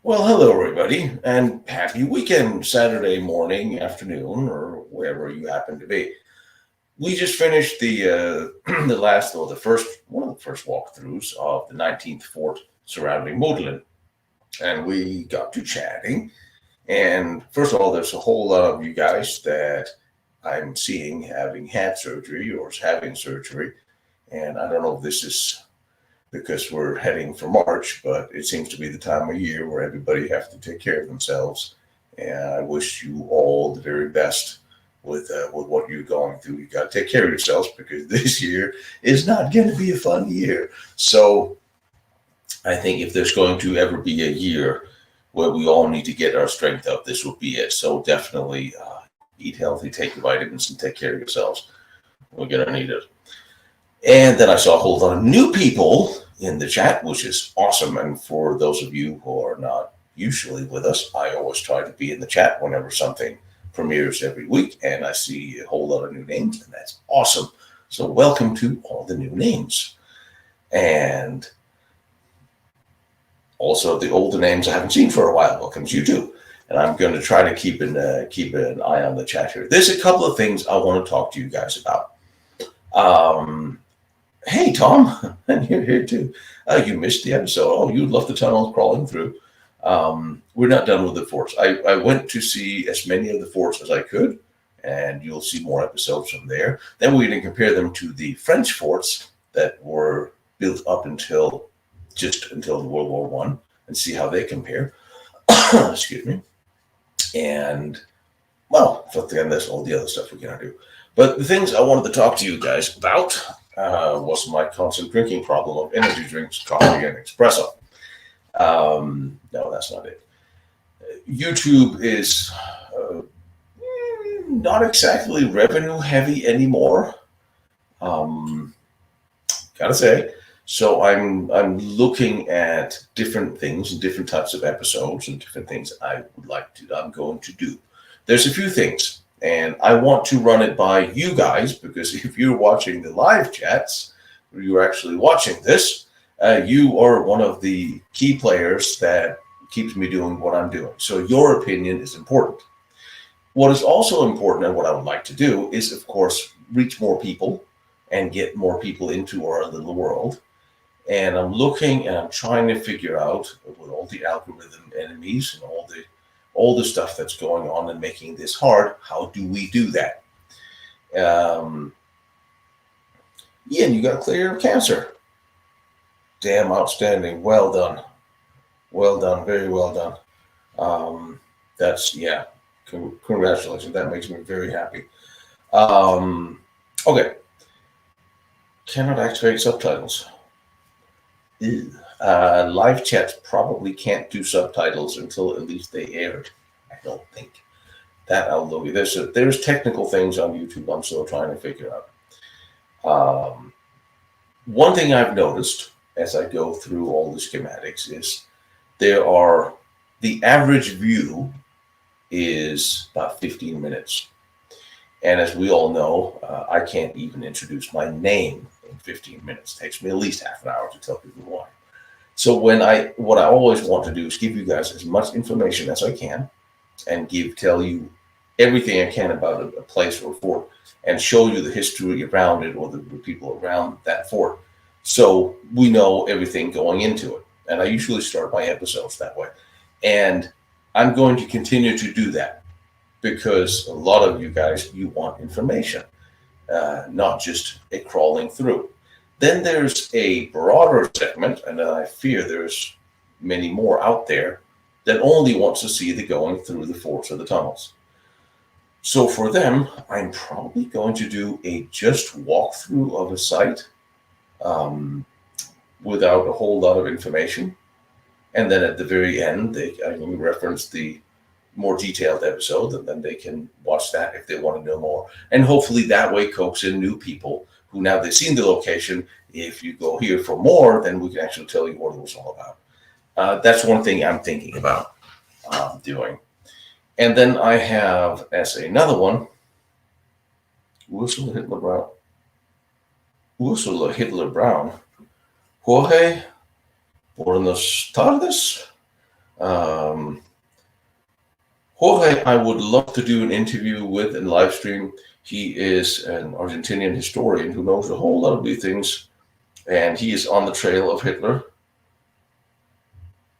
Well, hello, everybody, and happy weekend, Saturday morning, afternoon, or wherever you happen to be. We just finished the last, or the first, one of the first walkthroughs of the 19th fort surrounding Modlin, and we got to chatting. And first of all, there's a whole lot of you guys that I'm seeing having had surgery or is having surgery, and I don't know if this is because we're heading for March, but it seems to be the time of year where everybody has to take care of themselves. And I wish you all the very best with what you're going through. You got to take care of yourselves because this year is not going to be a fun year. So I think if there's going to ever be a year where we all need to get our strength up, this will be it. So definitely eat healthy, take your vitamins, and take care of yourselves. We're going to need it. And then I saw a whole lot of new people in the chat, which is awesome. And for those of you who are not usually with us, I always try to be in the chat whenever something premieres every week. And I see a whole lot of new names, and that's awesome. So welcome to all the new names. And also the older names I haven't seen for a while. Welcome to you too. And I'm going to try to keep an eye on the chat here. There's a couple of things I want to talk to you guys about. Hey, Tom, and you're here too. You missed the episode. Oh, you love the tunnels crawling through. We're not done with the forts. I went to see as many of the forts as I could, and you'll see more episodes from there. Then we're going to compare them to the French forts that were built up until World War One, and see how they compare. Excuse me. And well, again, that's all the other stuff we're going to do. But the things I wanted to talk to you guys about was my constant drinking problem of energy drinks, coffee, and espresso. No, that's not it. YouTube is not exactly revenue heavy anymore. Gotta say. So I'm looking at different things and different types of episodes and different things I'm going to do. There's a few things. And I want to run it by you guys, because if you're watching the live chats, or you're actually watching this, you are one of the key players that keeps me doing what I'm doing. So your opinion is important. What is also important, and what I would like to do, is, of course, reach more people and get more people into our little world. And I'm looking and I'm trying to figure out, with all the algorithm enemies and all the stuff that's going on and making this hard, how do we do that? Yeah, and you got clear of cancer. Damn outstanding. Well done. Well done. Very well done. Congratulations. That makes me very happy. Okay. Cannot activate subtitles. Ew. Live chats probably can't do subtitles until at least they aired. I don't think that. Although there's technical things on YouTube I'm still trying to figure out. One thing I've noticed as I go through all the schematics is the average view is about 15 minutes. And as we all know, I can't even introduce my name in 15 minutes. It takes me at least half an hour to tell people why. So what I always want to do is give you guys as much information as I can, and tell you everything I can about a place or a fort, and show you the history around it or the people around that fort, so we know everything going into it. And I usually start my episodes that way. And I'm going to continue to do that, because a lot of you guys, you want information, not just a crawling through. Then there's a broader segment, and I fear there's many more out there, that only wants to see the going through the forts or the tunnels. So for them, I'm probably going to do a just walkthrough of a site without a whole lot of information. And then at the very end, I can reference the more detailed episode, and then they can watch that if they want to know more. And hopefully that way coax in new people who, now they've seen the location, if you go here for more, then we can actually tell you what it was all about. That's one thing I'm thinking about doing. And then I have, as another one, Ursula Hitler Brown. Jorge, buenas tardes. Jorge, I would love to do an interview with and live stream. He is an Argentinian historian who knows a whole lot of these things, and he is on the trail of Hitler.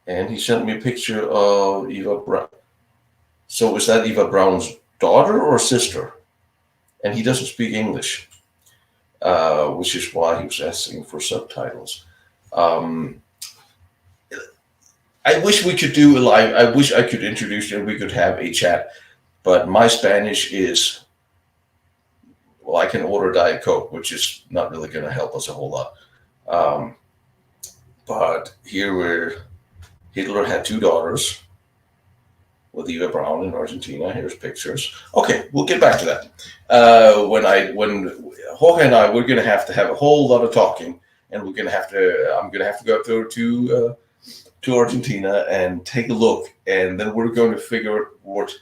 And he sent me a picture of Eva Braun. So is that Eva Braun's daughter or sister? And he doesn't speak English, which is why he was asking for subtitles. I wish we could do a live. I wish I could introduce you and we could have a chat. But my Spanish is, well, I can order Diet Coke, which is not really going to help us a whole lot. But here Hitler had 2 daughters with Eva Braun in Argentina. Here's pictures. Okay, we'll get back to that. When Jorge and I, we're going to have a whole lot of talking, and I'm going to have to go to Argentina and take a look, and then we're going to figure out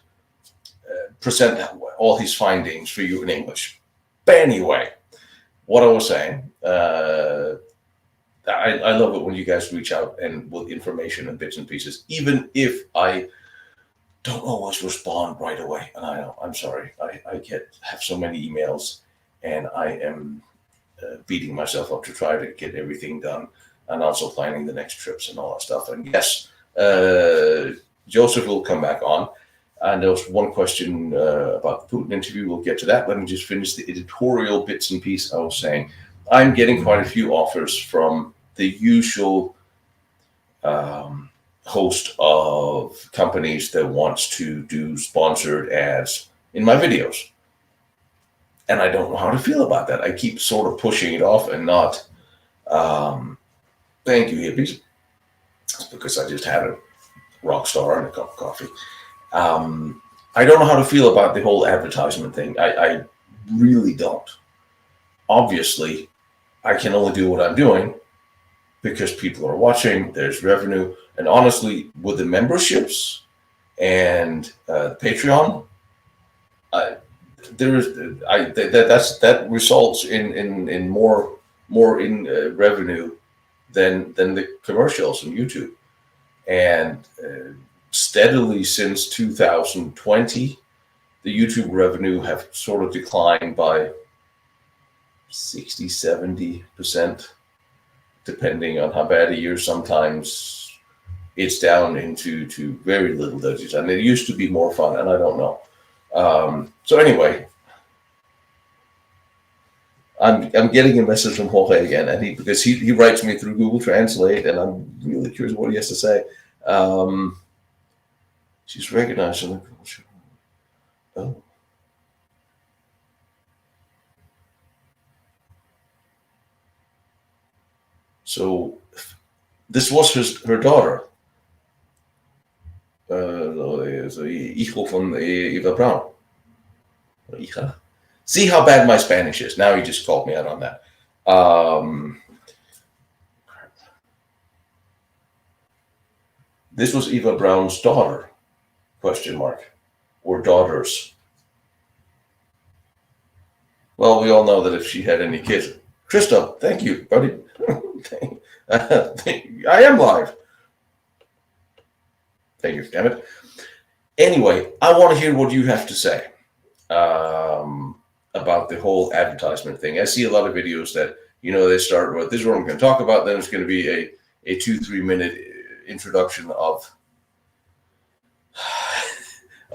present all his findings for you in English. But anyway, what I was saying, I love it when you guys reach out and with information and bits and pieces, even if I don't always respond right away. And I know, I'm sorry, I have so many emails, and I am beating myself up to try to get everything done, and also planning the next trips and all that stuff. And yes, Joseph will come back on. And there was one question about the Putin interview. We'll get to that. Let me just finish the editorial bits and pieces. I was saying I'm getting quite a few offers from the usual host of companies that wants to do sponsored ads in my videos. And I don't know how to feel about that. I keep sort of pushing it off and not. Thank you, hippies. It's because I just had a rock star and a cup of coffee. I don't know how to feel about the whole advertisement thing. I really don't. Obviously, I can only do what I'm doing because people are watching, there's revenue. And honestly, with the memberships and Patreon, that results in more in revenue than the commercials on YouTube. And steadily since 2020, the YouTube revenue have sort of declined by 60-70%, depending on how bad a year. Sometimes it's down into very little digits, and it used to be more fun, and I don't know. So anyway, I'm getting a message from Jorge again, and because he writes me through Google Translate, and I'm really curious what he has to say. She's recognized in the culture. Oh. So this was her daughter. Hijo von Eva Braun. Hija. See how bad my Spanish is. Now he just called me out on that. This was Eva Braun's daughter, ? Or daughters. Well, we all know that if she had any kids. Christoph, thank you, buddy. I am live. Thank you, damn it. Anyway, I want to hear what you have to say about the whole advertisement thing. I see a lot of videos that, they start with, this is what I'm going to talk about, then it's going to be a 2-3 minute introduction of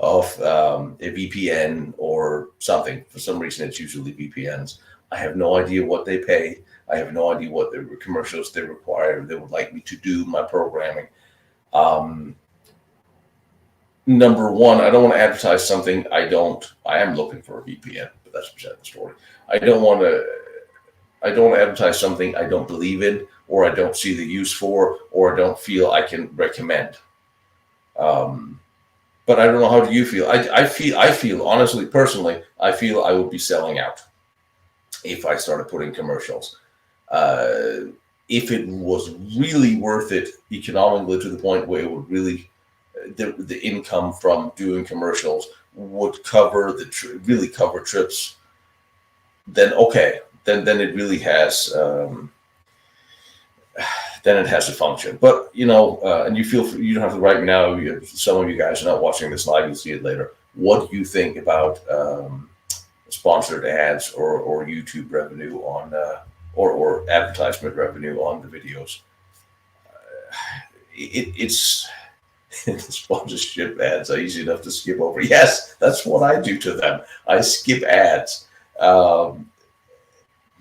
a VPN or something. For some reason, it's usually VPNs. I have no idea what they pay. I have no idea what the commercials they require. They would like me to do my programming. Number one, I don't want to advertise something I am looking for a VPN, but that's beside the story. I don't want to advertise something I don't believe in, or I don't see the use for, or I don't feel I can recommend. But I don't know, how do you feel? I feel honestly, personally, I feel I would be selling out if I started putting commercials. If it was really worth it economically to the point where it would really, the income from doing commercials would cover really cover trips, then okay, then it really has, then it has a function. But, you know, and you don't have to write me now. Some of you guys are not watching this live. You'll see it later. What do you think about sponsored ads or YouTube revenue on, or advertisement revenue on the videos? It's sponsorship ads are easy enough to skip over. Yes, that's what I do to them. I skip ads,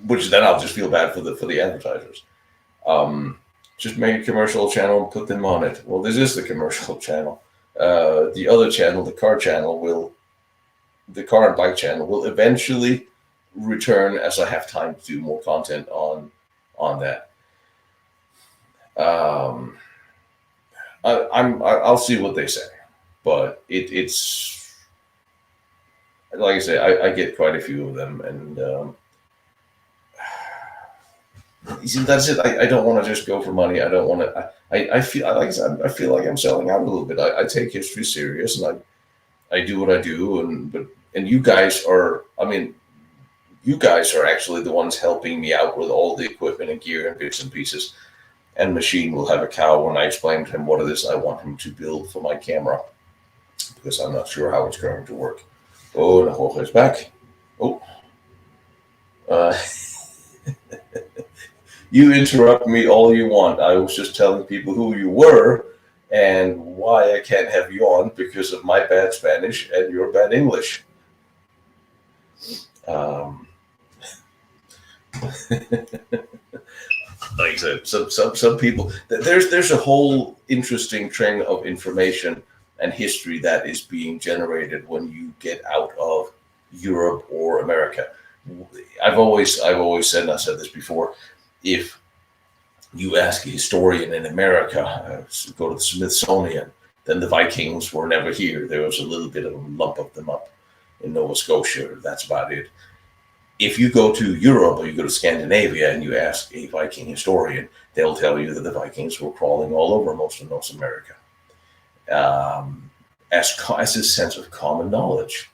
which then I'll just feel bad for the advertisers. Just make a commercial channel and put them on it. Well, this is the commercial channel. The other channel, the car and bike channel, will eventually return as I have time to do more content on that. I'll see what they say, but it's like I say, I get quite a few of them, and you see, that's it. I don't want to just go for money. I don't want to. I feel like I feel like I'm selling out a little bit. I take history serious, and I do what I do, and you guys are. I mean, you guys are actually the ones helping me out with all the equipment and gear and bits and pieces. And Machine will have a cow when I explain to him what it is I want him to build for my camera, because I'm not sure how it's going to work. Oh, and Jorge's back. Oh. You interrupt me all you want. I was just telling people who you were and why I can't have you on because of my bad Spanish and your bad English. Like I said, some people, there's a whole interesting trend of information and history that is being generated when you get out of Europe or America. I've always said, and I said this before, if you ask a historian in America, go to the Smithsonian, then the Vikings were never here. There was a little bit of a lump of them up in Nova Scotia. That's about it. If you go to Europe or you go to Scandinavia and you ask a Viking historian, they'll tell you that the Vikings were crawling all over most of North America, as a sense of common knowledge.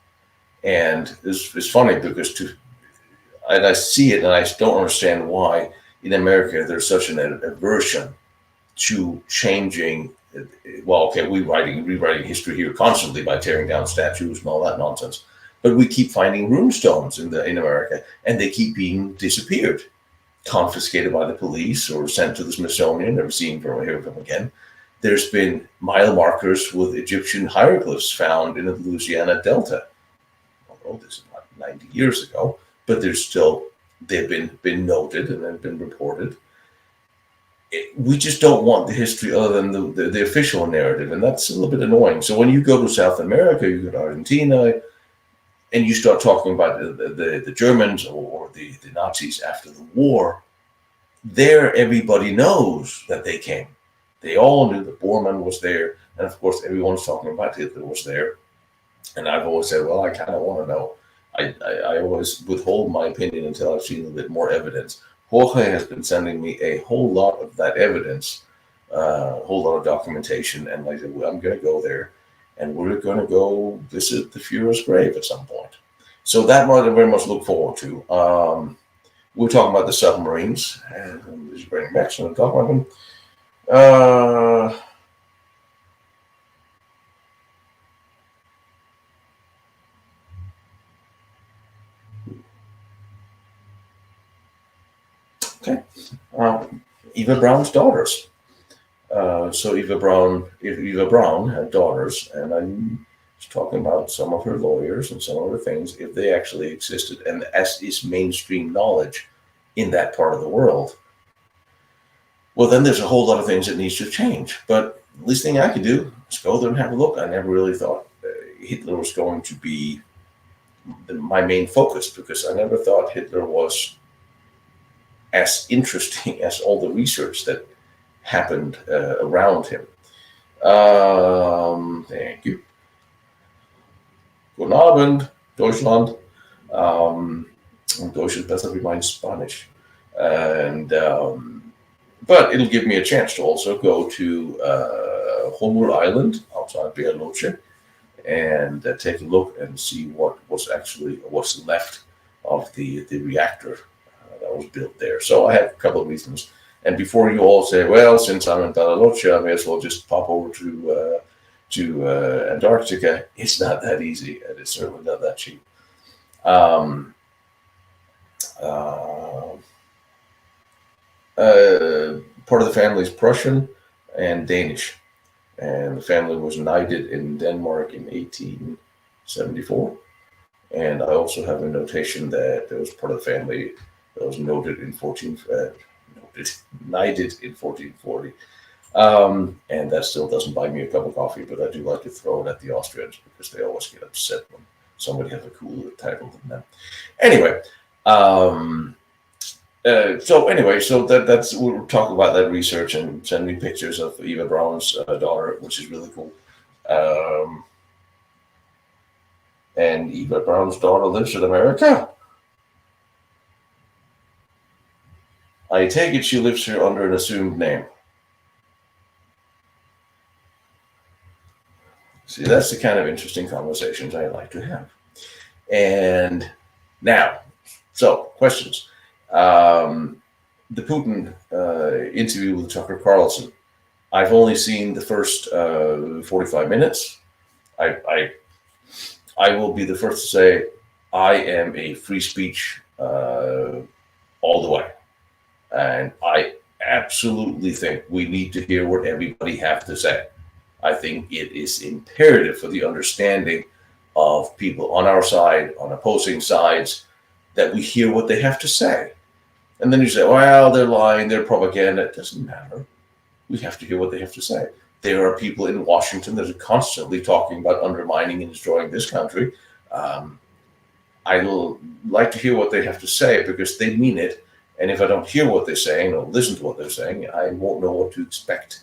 And it's funny because and I see it and I don't understand why in America there's such an aversion to changing. Well, okay, rewriting history here constantly by tearing down statues and all that nonsense. But we keep finding runestones in America, and they keep being disappeared, confiscated by the police or sent to the Smithsonian, never seen from hear from again. There's been mile markers with Egyptian hieroglyphs found in the Louisiana Delta. Although this is about 90 years ago, but they've been noted and have been reported. We just don't want the history other than the official narrative, and that's a little bit annoying. So when you go to South America, you go to Argentina, and you start talking about the Germans or the Nazis after the war, there everybody knows that they came. They all knew that Bormann was there, and of course everyone's talking about Hitler was there. And I've always said, well, I kind of want to know. I always withhold my opinion until I've seen a bit more evidence. Jorge has been sending me a whole lot of that evidence, a whole lot of documentation, and I said, well, I'm going to go there. And we're going to go visit the Führer's grave at some point. So that one I very much look forward to. We're talking about the submarines. And just bring back some talk about them. Okay. Eva Braun's daughters. So Eva Braun had daughters, and I'm just talking about some of her lawyers and some of her things, if they actually existed, and as is mainstream knowledge in that part of the world. Well, then there's a whole lot of things that needs to change. But the least thing I could do is go there and have a look. I never really thought Hitler was going to be my main focus, because I never thought Hitler was as interesting as all the research that happened around him. Thank you. Guten Abend, Deutschland. Deutsch is besser wie mein Spanish. And but it'll give me a chance to also go to Homur Island outside Bariloche and take a look and see what's left of the reactor that was built there. So I have a couple of reasons. And before you all say, well, since I'm in Bariloche, I may as well just pop over to Antarctica, it's not that easy, and it's certainly not that cheap. Part of the family is Prussian and Danish, and the family was knighted in Denmark in 1874. And I also have a notation that there was part of the family that was knighted in 1440. And that still doesn't buy me a cup of coffee, but I do like to throw it at the Austrians because they always get upset when somebody has a cooler title than them. Anyway, so that's we'll talk about that research and send me pictures of Eva Braun's daughter, which is really cool. And Eva Braun's daughter lives in America. I take it she lives here under an assumed name. See, that's the kind of interesting conversations I like to have. And now, so questions. The Putin interview with Tucker Carlson. I've only seen the first 45 minutes. I will be the first to say I am a free speech all the way. And I absolutely think we need to hear what everybody has to say. I think it is imperative for the understanding of people on our side, on opposing sides, that we hear what they have to say. And then you say, well, they're lying, they're propaganda. It doesn't matter. We have to hear what they have to say. There are people in Washington that are constantly talking about undermining and destroying this country. I will like to hear what they have to say because they mean it. And if I don't hear what they're saying or listen to what they're saying, I won't know what to expect.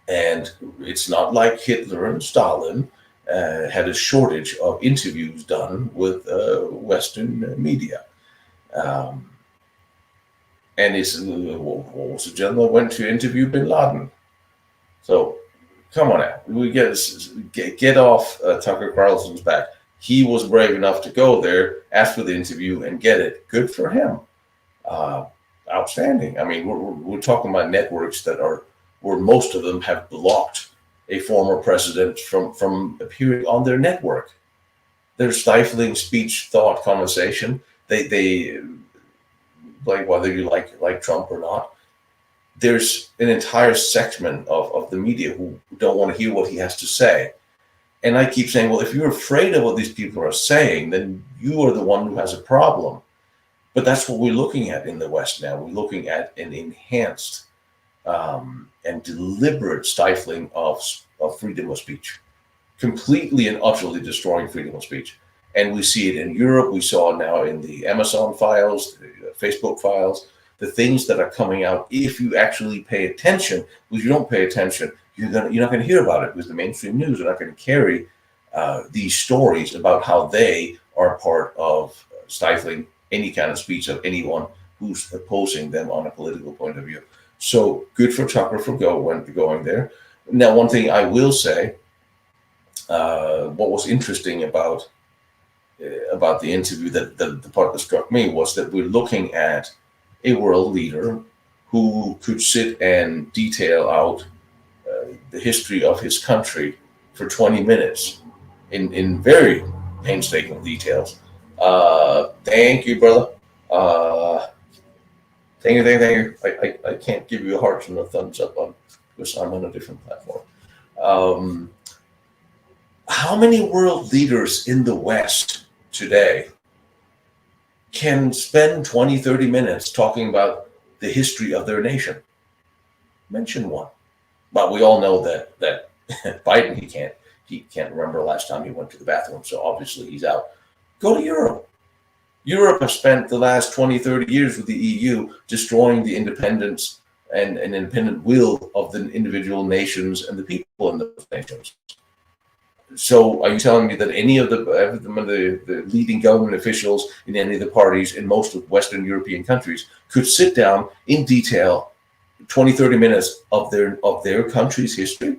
And it's not like Hitler and Stalin had a shortage of interviews done with Western media. And what was the gentleman went to interview bin Laden. So come on out. We get off Tucker Carlson's back. He was brave enough to go there, ask for the interview, and get it. Good for him. Outstanding. I mean, we're talking about networks that are where most of them have blocked a former president from appearing on their network. They're stifling speech, thought, conversation. They like whether you like Trump or not. There's an entire segment of the media who don't want to hear what he has to say. And I keep saying, well, if you're afraid of what these people are saying, then you are the one who has a problem. But that's what we're looking at in the West now. We're looking at an enhanced and deliberate stifling of freedom of speech, completely and utterly destroying freedom of speech. And we see it in Europe. We saw it now in the Amazon files, the Facebook files, the things that are coming out. If you actually pay attention, because you don't pay attention, you're not going to hear about it because the mainstream news are not going to carry these stories about how they are part of stifling any kind of speech of anyone who's opposing them on a political point of view. So good for Tucker for going there. Now, one thing I will say, what was interesting about the interview, that the part that struck me was that we're looking at a world leader who could sit and detail out the history of his country for 20 minutes in very painstaking details. Thank you, brother. Thank you. I can't give you a heart and a thumbs up because I'm on a different platform. How many world leaders in the West today can spend 20, 30 minutes talking about the history of their nation? Mention one. But we all know that Biden, he can't remember the last time he went to the bathroom, so obviously he's out. Go to Europe. Europe has spent the last 20, 30 years with the EU destroying the independence and an independent will of the individual nations and the people in those nations. So are you telling me that any of the leading government officials in any of the parties in most of Western European countries could sit down in detail 20, 30 minutes of their country's history?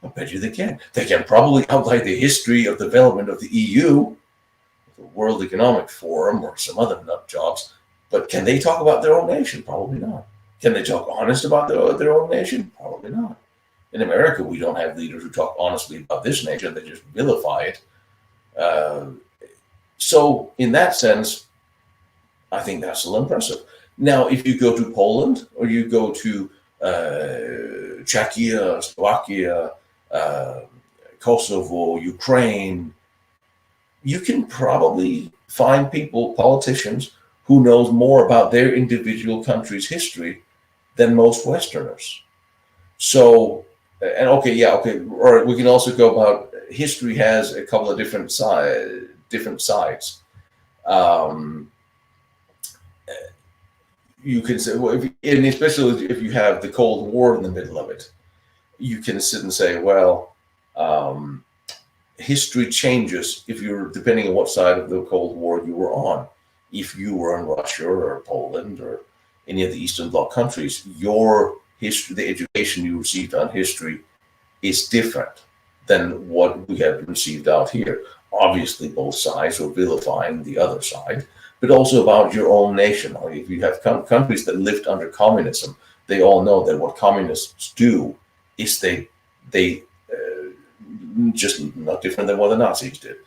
I bet you they can. They can probably outline the history of development of the EU, the World Economic Forum, or some other nut jobs. But can they talk about their own nation? Probably not. Can they talk honest about their own nation? Probably not. In America, we don't have leaders who talk honestly about this nation. They just vilify it. So in that sense, I think that's still impressive. Now, if you go to Poland or you go to Czechia, Slovakia, Kosovo, Ukraine, you can probably find people, politicians, who knows more about their individual country's history than most Westerners. So, and or we can also go about history has a couple of different sides. You can say, well, and especially if you have the Cold War in the middle of it, you can sit and say, well, history changes if you're depending on what side of the Cold War you were on. If you were in Russia or Poland or any of the Eastern Bloc countries, your history, the education you received on history, is different than what we have received out here. Obviously, both sides are vilifying the other side, but also about your own nation. If you have countries that lived under communism, they all know that what communists do is they just not different than what the Nazis did.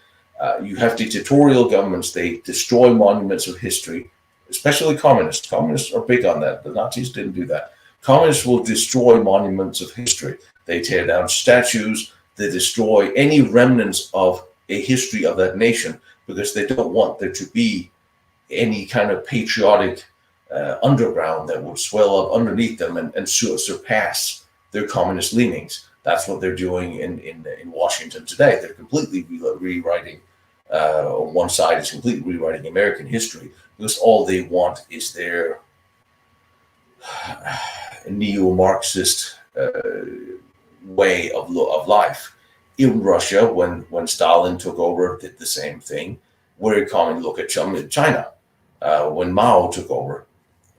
You have dictatorial governments. They destroy monuments of history, especially communists. Communists are big on that. The Nazis didn't do that. Communists will destroy monuments of history. They tear down statues. They destroy any remnants of a history of that nation because they don't want there to be any kind of patriotic underground that would swell up underneath them and surpass their communist leanings. That's what they're doing in Washington today. They're completely rewriting, one side is completely rewriting American history because all they want is their neo-Marxist way of life. In Russia, when Stalin took over, did the same thing. Very common look at China. When Mao took over,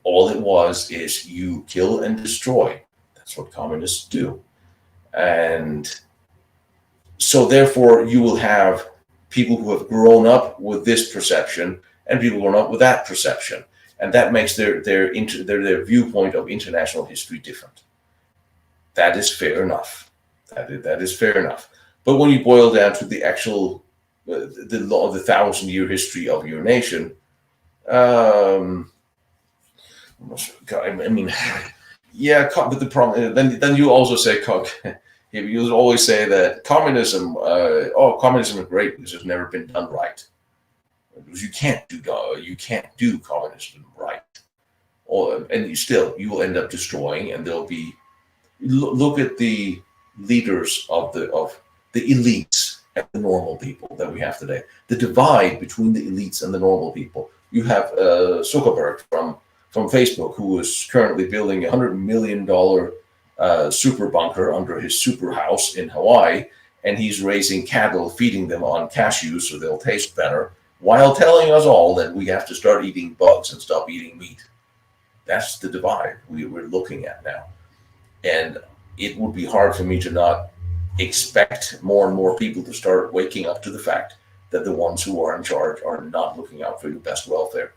all it was is you kill and destroy. That's what communists do. And so therefore you will have people who have grown up with this perception and people grown up with that perception. And that makes their viewpoint of international history different. That is fair enough. That is fair enough. But when you boil down to the actual, the 1,000-year history of your nation, I mean, yeah, but the problem, then you also say, you always say that communism, communism is great because it's never been done right. Because you can't do communism right. And you will end up destroying, and there'll be, look at the leaders of the elites and the normal people that we have today. The divide between the elites and the normal people. You have Zuckerberg from Facebook, who is currently building a $100 million super bunker under his super house in Hawaii, and he's raising cattle, feeding them on cashews so they'll taste better, while telling us all that we have to start eating bugs and stop eating meat. That's the divide we're looking at now. And it would be hard for me to not expect more and more people to start waking up to the fact that the ones who are in charge are not looking out for your best welfare.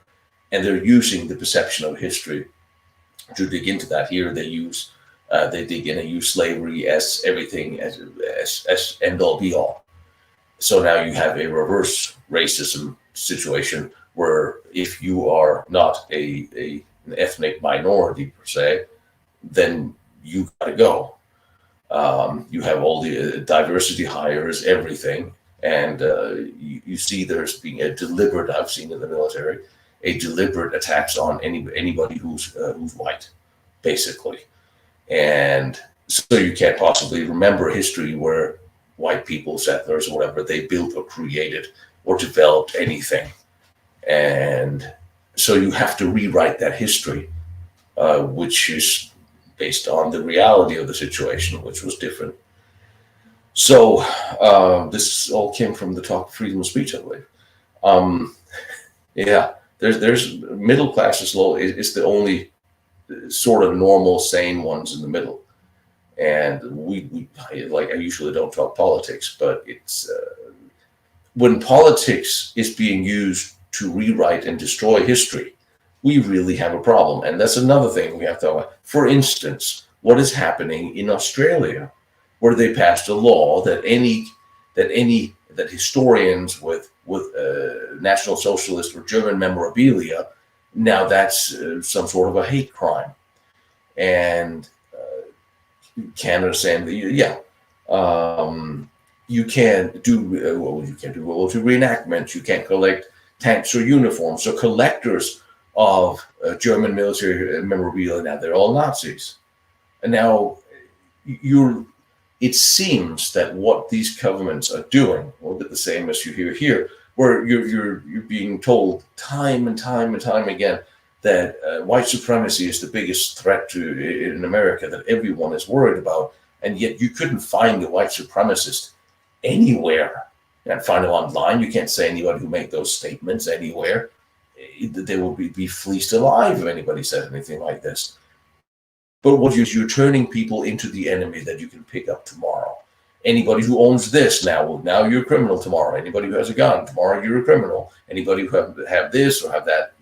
And they're using the perception of history to dig into that. Here they dig in and use slavery as everything, as end all be all. So now you have a reverse racism situation where if you are not an ethnic minority per se, then you gotta go. You have all the diversity hires, everything, and you see there's being a deliberate, I've seen in the military, a deliberate attacks on anybody who's white, basically. And so you can't possibly remember history where white people, settlers or whatever, they built or created or developed anything. And so you have to rewrite that history, which is based on the reality of the situation, which was different. So this all came from the talk of freedom of speech, I believe. Yeah, there's middle class is low. It's the only sort of normal, sane ones in the middle. And I usually don't talk politics, but it's when politics is being used to rewrite and destroy history, we really have a problem. And that's another thing we have to talk about. For instance, what is happening in Australia, where they passed a law that that historians with National Socialist or German memorabilia, now that's some sort of a hate crime. And Canada saying that, yeah, you can't do you can't do World War II reenactments. You can't collect tanks or uniforms. So collectors of German military memorabilia, now they're all Nazis. And now it seems that what these governments are doing, a little bit the same as you hear here, where you're being told time and time and time again that white supremacy is the biggest threat in America that everyone is worried about, and yet you couldn't find a white supremacist anywhere. You can't find them online. You can't say anybody who made those statements anywhere. They will be fleeced alive if anybody said anything like this. But what you're turning people into the enemy that you can pick up tomorrow. Anybody who owns this now you're a criminal tomorrow. Anybody who has a gun tomorrow, you're a criminal. Anybody who have this or have that,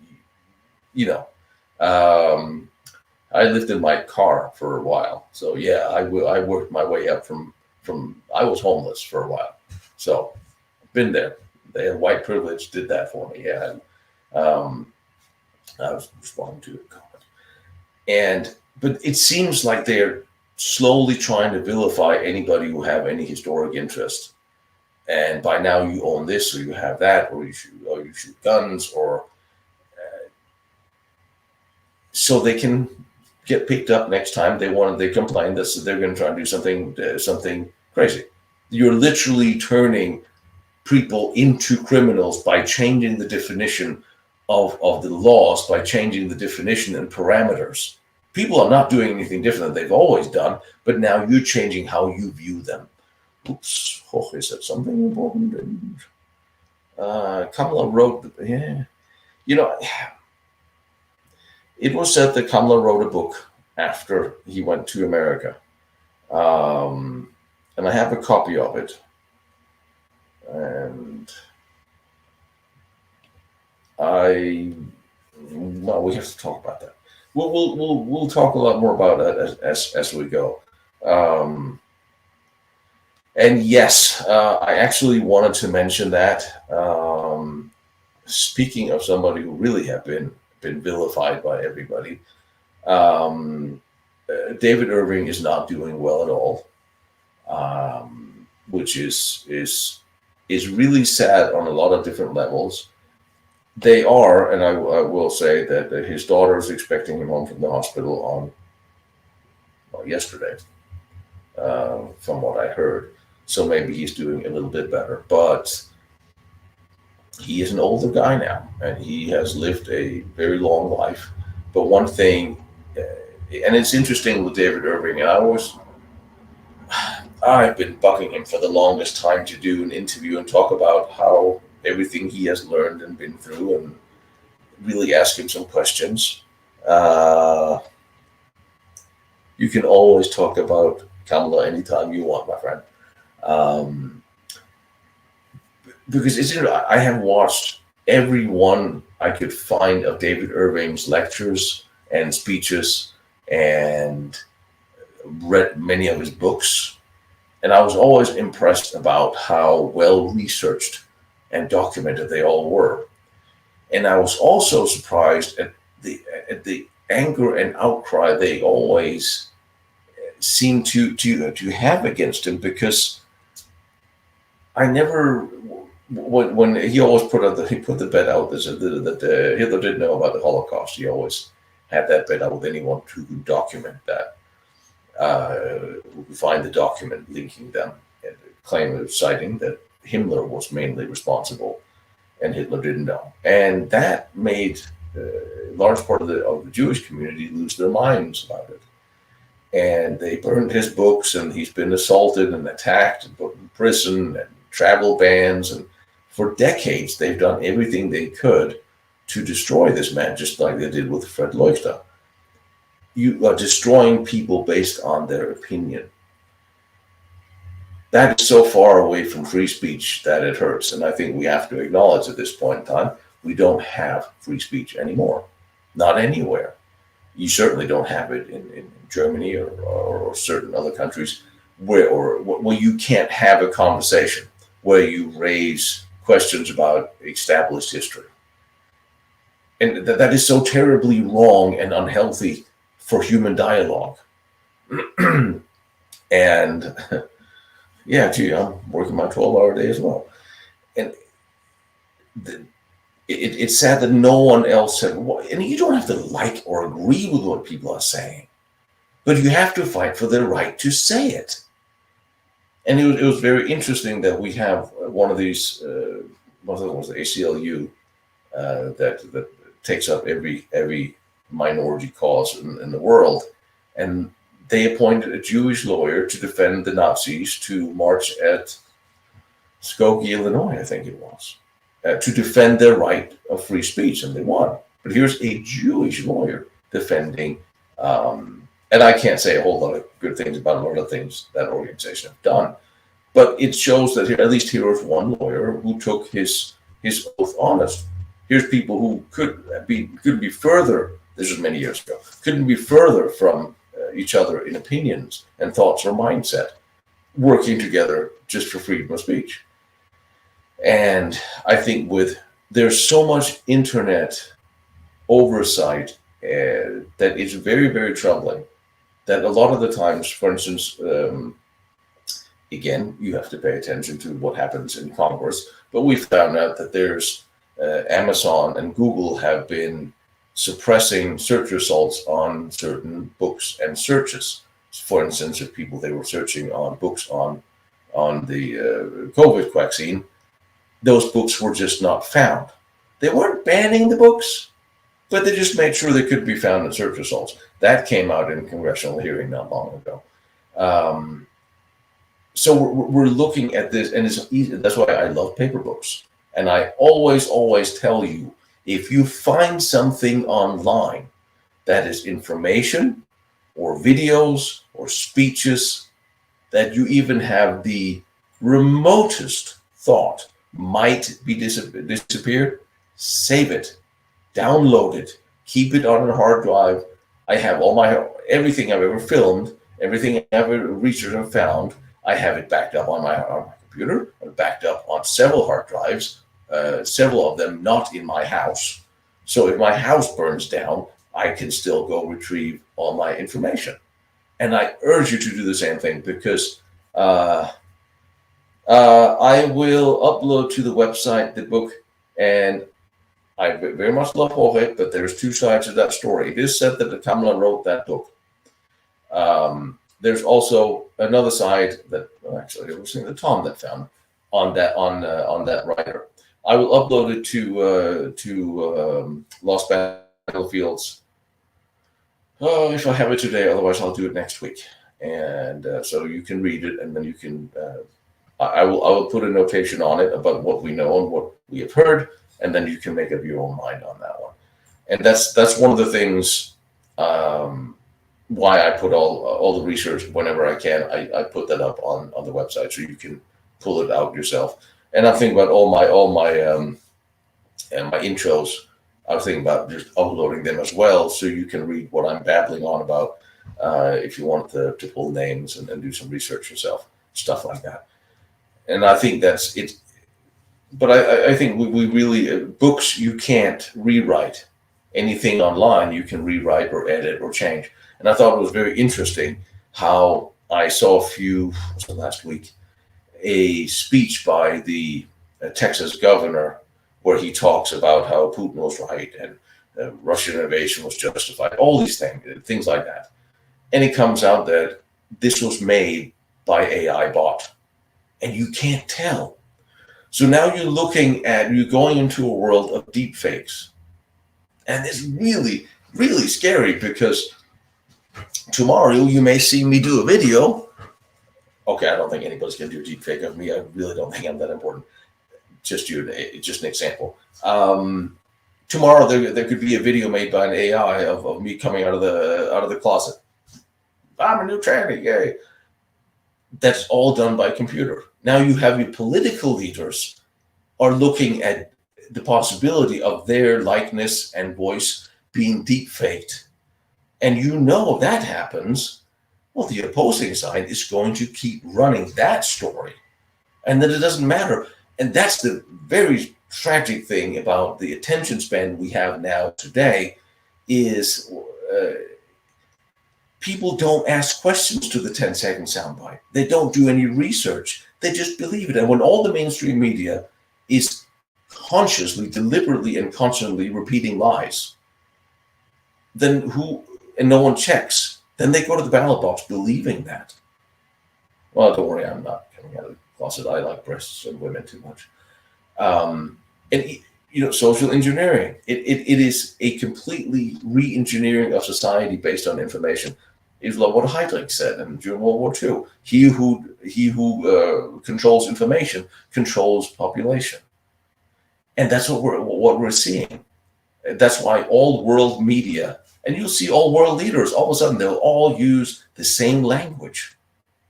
I lived in my car for a while, so yeah, I worked my way up from I was homeless for a while, so I've been there. They had white privilege did that for me. Yeah, I was responding to a comment, but it seems like they're slowly trying to vilify anybody who have any historic interest. And by now you own this, or you have that, or you shoot guns, or so they can get picked up next time they complain that they're going to try and do something crazy. You're literally turning people into criminals by changing the definition of the laws, by changing the definition and parameters. People are not doing anything different than they've always done, but now you're changing how you view them. Oops, is that something important? Kamala wrote, yeah, it was said that Kamala wrote a book after he went to America. And I have a copy of it. And we have to talk about that. We'll talk a lot more about that as we go. And yes, I actually wanted to mention that. Speaking of somebody who really have been vilified by everybody, David Irving is not doing well at all, which is really sad on a lot of different levels. They are, and I will say that his daughter is expecting him home from the hospital on yesterday, from what I heard. So maybe he's doing a little bit better, but he is an older guy now, and he has lived a very long life. But one thing, and it's interesting with David Irving, and I've been bugging him for the longest time to do an interview and talk about how everything he has learned and been through, and really ask him some questions. You can always talk about Kamala anytime you want, my friend. Because I have watched every one I could find of David Irving's lectures and speeches, and read many of his books. And I was always impressed about how well researched and documented they all were. And I was also surprised at the anger and outcry they always seem to have against him, because I never, when he always put the bet out that Hitler didn't know about the Holocaust. He always had that bet out with anyone who could document that, who could find the document linking them, and claim citing that Himmler was mainly responsible and Hitler didn't know. And that made a large part of the Jewish community lose their minds about it. And they burned his books, and he's been assaulted and attacked and put in prison and travel bans. And for decades, they've done everything they could to destroy this man, just like they did with Fred Leuchter. You are destroying people based on their opinion. That is so far away from free speech that it hurts. And I think we have to acknowledge at this point in time, we don't have free speech anymore. not anywhere. You certainly don't have it in Germany or certain other countries where you can't have a conversation where you raise questions about established history. And that is so terribly wrong and unhealthy for human dialogue. And yeah, gee, I'm working my 12-hour day as well. And it's sad that no one else said, and you don't have to like or agree with what people are saying, but you have to fight for the right to say it. And it was very interesting that we have one of these, one of them was the ACLU, that takes up every minority cause in the world. And they appointed a Jewish lawyer to defend the Nazis to march at Skokie, Illinois, I think it was, to defend their right of free speech, and they won. But here's a Jewish lawyer defending, and I can't say a whole lot of good things about a lot of things that organization have done, but it shows that at least here was one lawyer who took his oath honest. Here's people who couldn't be further, this was many years ago, couldn't be further from each other in opinions and thoughts or mindset, working together just for freedom of speech. And I think there's so much internet oversight that is very, very troubling, that a lot of the times, for instance, again, you have to pay attention to what happens in Congress, but we found out that there's Amazon and Google have been suppressing search results on certain books and searches. For instance, if they were searching on books on the COVID vaccine, those books were just not found. They weren't banning the books, but they just made sure they could be found in search results. That came out in a congressional hearing not long ago. So we're looking at this, and it's easy. That's why I love paper books. And I always tell you, if you find something online that is information or videos or speeches that you even have the remotest thought might be disappeared, save it, download it, keep it on a hard drive. I have everything I've ever filmed, everything I've ever researched and found. I have it backed up on my computer, backed up on several hard drives, several of them not in my house. So if my house burns down, I can still go retrieve all my information. And I urge you to do the same thing, because I will upload to the website the book, and I very much love Jorge, but there's two sides of that story. It is said that Kamala wrote that book. There's also another side that actually it was the Tom that found on that writer. I will upload it to Lost Battlefields. Oh, if I have it today, otherwise I'll do it next week. And so you can read it, and then you can. I will put a notation on it about what we know and what we have heard, and then you can make up your own mind on that one. And that's one of the things why I put all the research whenever I can. I put that up on the website so you can pull it out yourself. And I'm thinking about all my intros. I was thinking about just uploading them as well, so you can read what I'm babbling on about if you want to pull names and do some research yourself, stuff like that. And I think that's it. But I think we really, books, you can't rewrite. Anything online, you can rewrite or edit or change. And I thought it was very interesting how I saw last week, a speech by the Texas governor where he talks about how Putin was right and Russian invasion was justified, all these things like that. And it comes out that this was made by AI bot, and you can't tell. So now you're going into a world of deepfakes. And it's really, really scary, because tomorrow you may see me do a video. Okay, I don't think anybody's going to do a deep fake of me. I really don't think I'm that important. Just an example. Tomorrow there could be a video made by an AI of me coming out of the closet. I'm a new tranny, yay. That's all done by computer. Now you have your political leaders are looking at the possibility of their likeness and voice being deepfaked, and you know that happens, well, the opposing side is going to keep running that story, and then it doesn't matter. And that's the very tragic thing about the attention span we have now today is people don't ask questions to the 10-second soundbite. They don't do any research. They just believe it. And when all the mainstream media is consciously, deliberately, and constantly repeating lies, then and no one checks, then they go to the ballot box believing that. Well, don't worry, I'm not coming out of the closet. I like breasts and women too much. And social engineering. It is a completely re-engineering of society based on information. It's like what Heydrich said during World War II. He who controls information controls population, and that's what we're seeing. That's why all world media, and you'll see all world leaders, all of a sudden they'll all use the same language.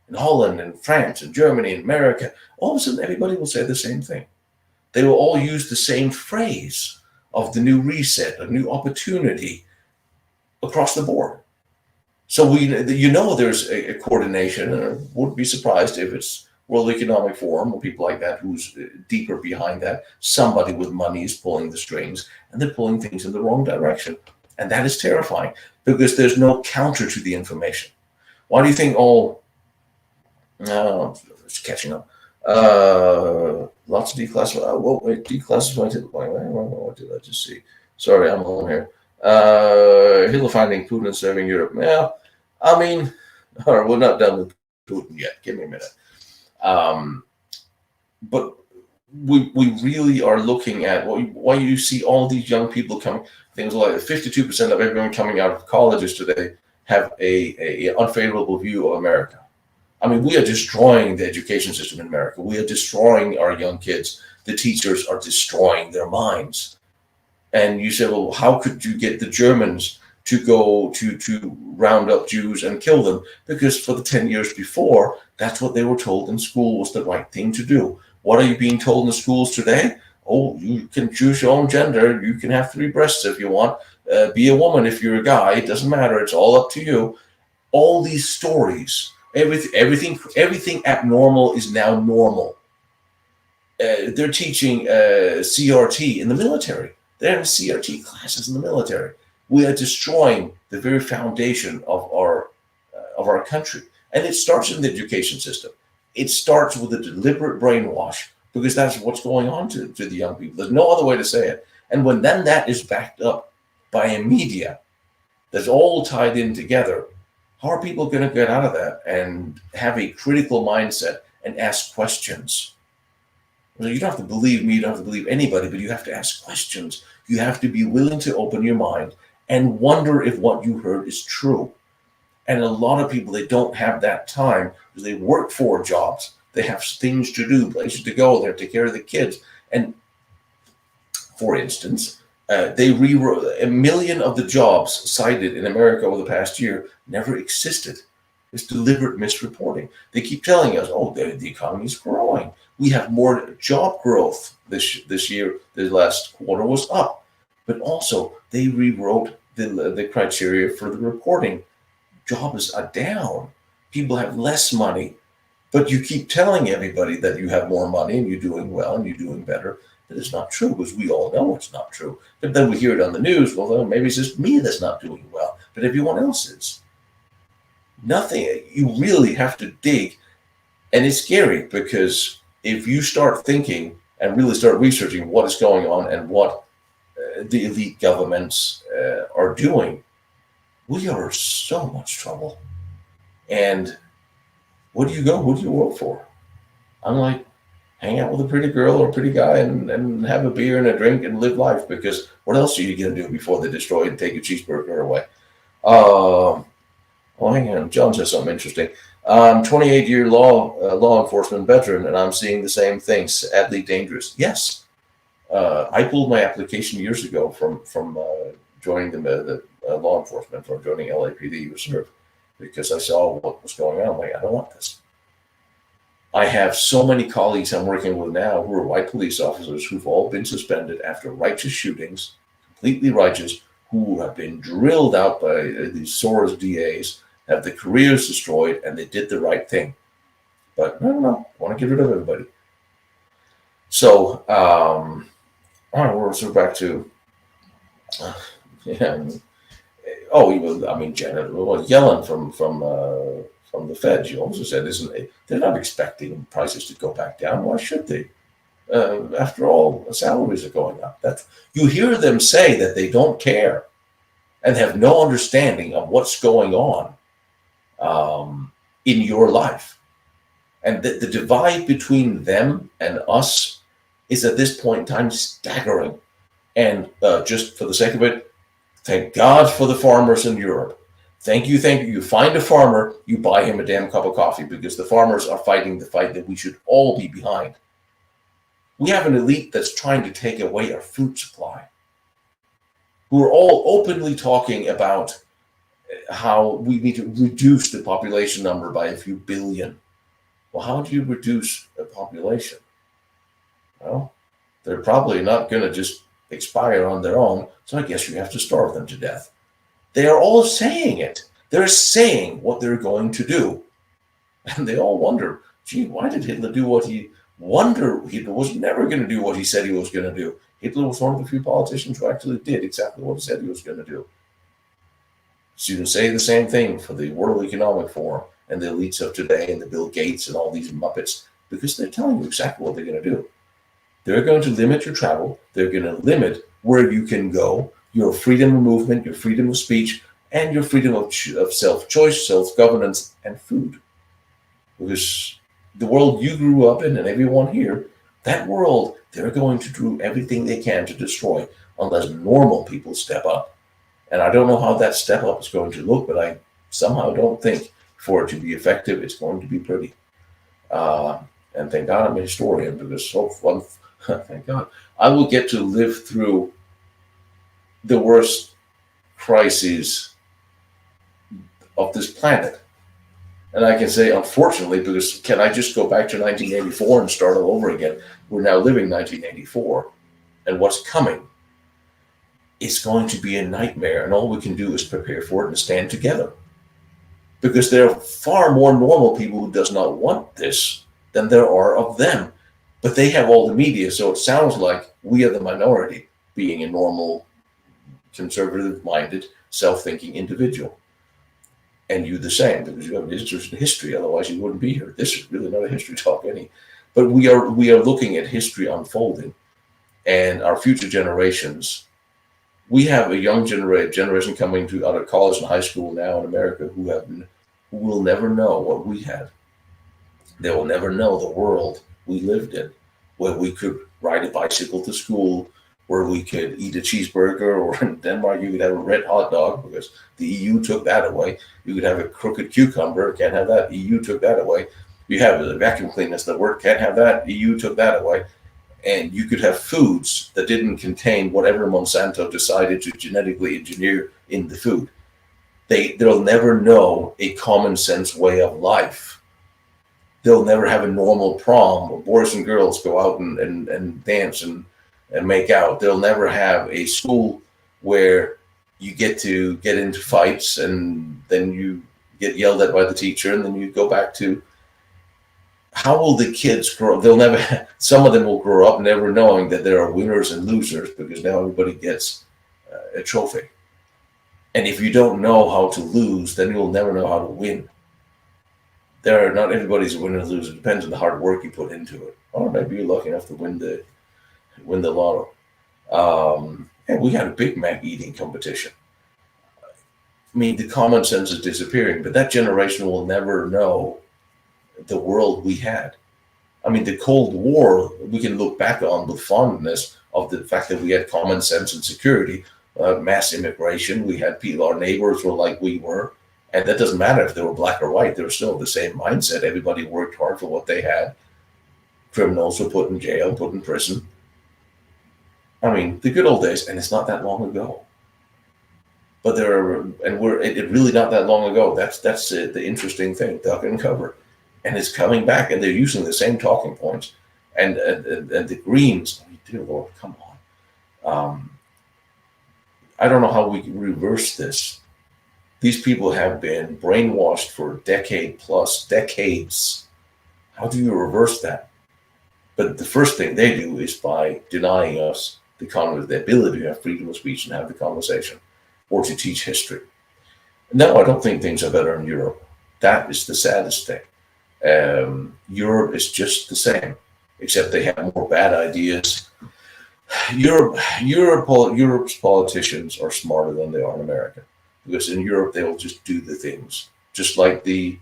In Holland and France and Germany and America, all of a sudden everybody will say the same thing. They will all use the same phrase of the new reset, a new opportunity across the board. So there's a coordination, and I wouldn't be surprised if it's World Economic Forum or people like that who's deeper behind that. Somebody with money is pulling the strings, and they're pulling things in the wrong direction. And that is terrifying because there's no counter to the information. Why do you think it's catching up. Lots of declassified. Oh, wait, declassified. What did I just see? Sorry, I'm home here. Hitler finding Putin serving Europe. Well, I mean, all right, we're not done with Putin yet. Give me a minute. But we really are looking at why you see all these young people coming. Things like 52% of everyone coming out of colleges today have a unfavorable view of America. I mean, we are destroying the education system in America. We are destroying our young kids. The teachers are destroying their minds. And you say, well, how could you get the Germans to go to round up Jews and kill them? Because for the 10 years before, that's what they were told in school was the right thing to do. What are you being told in the schools today? Oh, you can choose your own gender. You can have 3 breasts if you want. Be a woman if you're a guy. It doesn't matter. It's all up to you. All these stories. Everything abnormal is now normal. They're teaching CRT in the military. They're having CRT classes in the military. We are destroying the very foundation of our country, and it starts in the education system. It starts with a deliberate brainwash because that's what's going on to the young people. There's no other way to say it. And when then that is backed up by a media that's all tied in together. How are people going to get out of that and have a critical mindset and ask questions? Well, you don't have to believe me, you don't have to believe anybody, but you have to ask questions. You have to be willing to open your mind and wonder if what you heard is true. And a lot of people, they don't have that time because they work 4 jobs. They have things to do, places to go. They have to take care of the kids. And for instance, they rewrote 1 million of the jobs cited in America over the past year never existed. It's deliberate misreporting. They keep telling us, oh, the economy is growing. We have more job growth this year. The last quarter was up. But also, they rewrote the criteria for the reporting. Jobs are down. People have less money. But you keep telling everybody that you have more money and you're doing well and you're doing better. That is not true because we all know it's not true. But then we hear it on the news. Well, maybe it's just me that's not doing well, but everyone else is. Nothing. You really have to dig. And it's scary because if you start thinking and really start researching what is going on and what the elite governments are doing, we are in so much trouble. And where do you go? Who do you work for? I'm like, hang out with a pretty girl or a pretty guy and have a beer and a drink and live life, because what else are you going to do before they destroy and take your cheeseburger away? Hang on. John says something interesting. 28-year law enforcement veteran, and I'm seeing the same things. Sadly dangerous. Yes. I pulled my application years ago from joining the law enforcement, from joining LAPD Reserve, because I saw what was going on. I'm like, I don't want this. I have so many colleagues I'm working with now who are white police officers who've all been suspended after righteous shootings, completely righteous, who have been drilled out by these Soros DAs, have the careers destroyed, and they did the right thing. But no, I want to get rid of everybody. So, we're sort of back to, yeah. Oh, even Janet, Yellen from the Fed, she also said, isn't it? They're not expecting prices to go back down. Why should they? After all, salaries are going up. You hear them say that they don't care and have no understanding of what's going on in your life. And the divide between them and us is at this point in time staggering. And just for the sake of it, thank God for the farmers in Europe. Thank you. You find a farmer, you buy him a damn cup of coffee, because the farmers are fighting the fight that we should all be behind. We have an elite that's trying to take away our food supply, who are all openly talking about how we need to reduce the population number by a few billion. Well, how do you reduce a population? Well, they're probably not going to just expire on their own, so I guess you have to starve them to death. They are all saying it. They're saying what they're going to do. And they all wonder, gee, why did Hitler do what he Hitler was never going to do what he said he was going to do. Hitler was one of the few politicians who actually did exactly what he said he was going to do. So you can say the same thing for the World Economic Forum and the elites of today and the Bill Gates and all these Muppets, because they're telling you exactly what they're going to do. They're going to limit your travel. They're going to limit where you can go, your freedom of movement, your freedom of speech, and your freedom of self-choice, self-governance, and food. Because the world you grew up in and everyone here, that world, they're going to do everything they can to destroy unless normal people step up. And I don't know how that step up is going to look, but I somehow don't think for it to be effective, it's going to be pretty. And thank God I'm a historian, because so fun. Thank God, I will get to live through the worst crises of this planet. And I can say, unfortunately, because can I just go back to 1984 and start all over again? We're now living 1984, and what's coming is going to be a nightmare, and all we can do is prepare for it and stand together. Because there are far more normal people who does not want this than there are of them. But they have all the media, so it sounds like we are the minority, being a normal, conservative-minded, self-thinking individual. And you the same, because you have an interest in history, otherwise you wouldn't be here. This is really not a history talk any. But we are looking at history unfolding, and our future generations. We have a young generation coming out of college and high school now in America who will never know what we had. They will never know the world we lived in, where we could ride a bicycle to school, where we could eat a cheeseburger, or in Denmark you could have a red hot dog because the EU took that away. You could have a crooked cucumber, can't have that, EU took that away. You have the vacuum cleaners that work, can't have that, EU took that away. And you could have foods that didn't contain whatever Monsanto decided to genetically engineer in the food. They'll never know a common sense way of life. They'll never have a normal prom where boys and girls go out and dance and make out. They'll never have a school where you get to get into fights and then you get yelled at by the teacher and then you go back to. How will the kids grow up? Some of them will grow up never knowing that there are winners and losers, because now everybody gets a trophy. And if you don't know how to lose, then you'll never know how to win. Not everybody's a winner or loser. It depends on the hard work you put into it. Or maybe you're lucky enough to win the lotto. And we had a Big Mac eating competition. I mean, the common sense is disappearing, but that generation will never know the world we had. I mean, the Cold War, we can look back on with fondness of the fact that we had common sense and security, mass immigration. We had people, our neighbors were like we were. And that doesn't matter if they were black or white. They were still the same mindset. Everybody worked hard for what they had. Criminals were put in jail, put in prison. I mean, the good old days, and it's not that long ago. But it really not that long ago. That's the interesting thing, duck and cover. And it's coming back, and they're using the same talking points. And the Greens, dear Lord, come on. I don't know how we can reverse this. These people have been brainwashed for decades. How do you reverse that? But the first thing they do is by denying us the ability to have freedom of speech and have the conversation, or to teach history. No, I don't think things are better in Europe. That is the saddest thing. Europe is just the same, except they have more bad ideas. Europe's politicians are smarter than they are in America, because in Europe they will just do the things, just like the.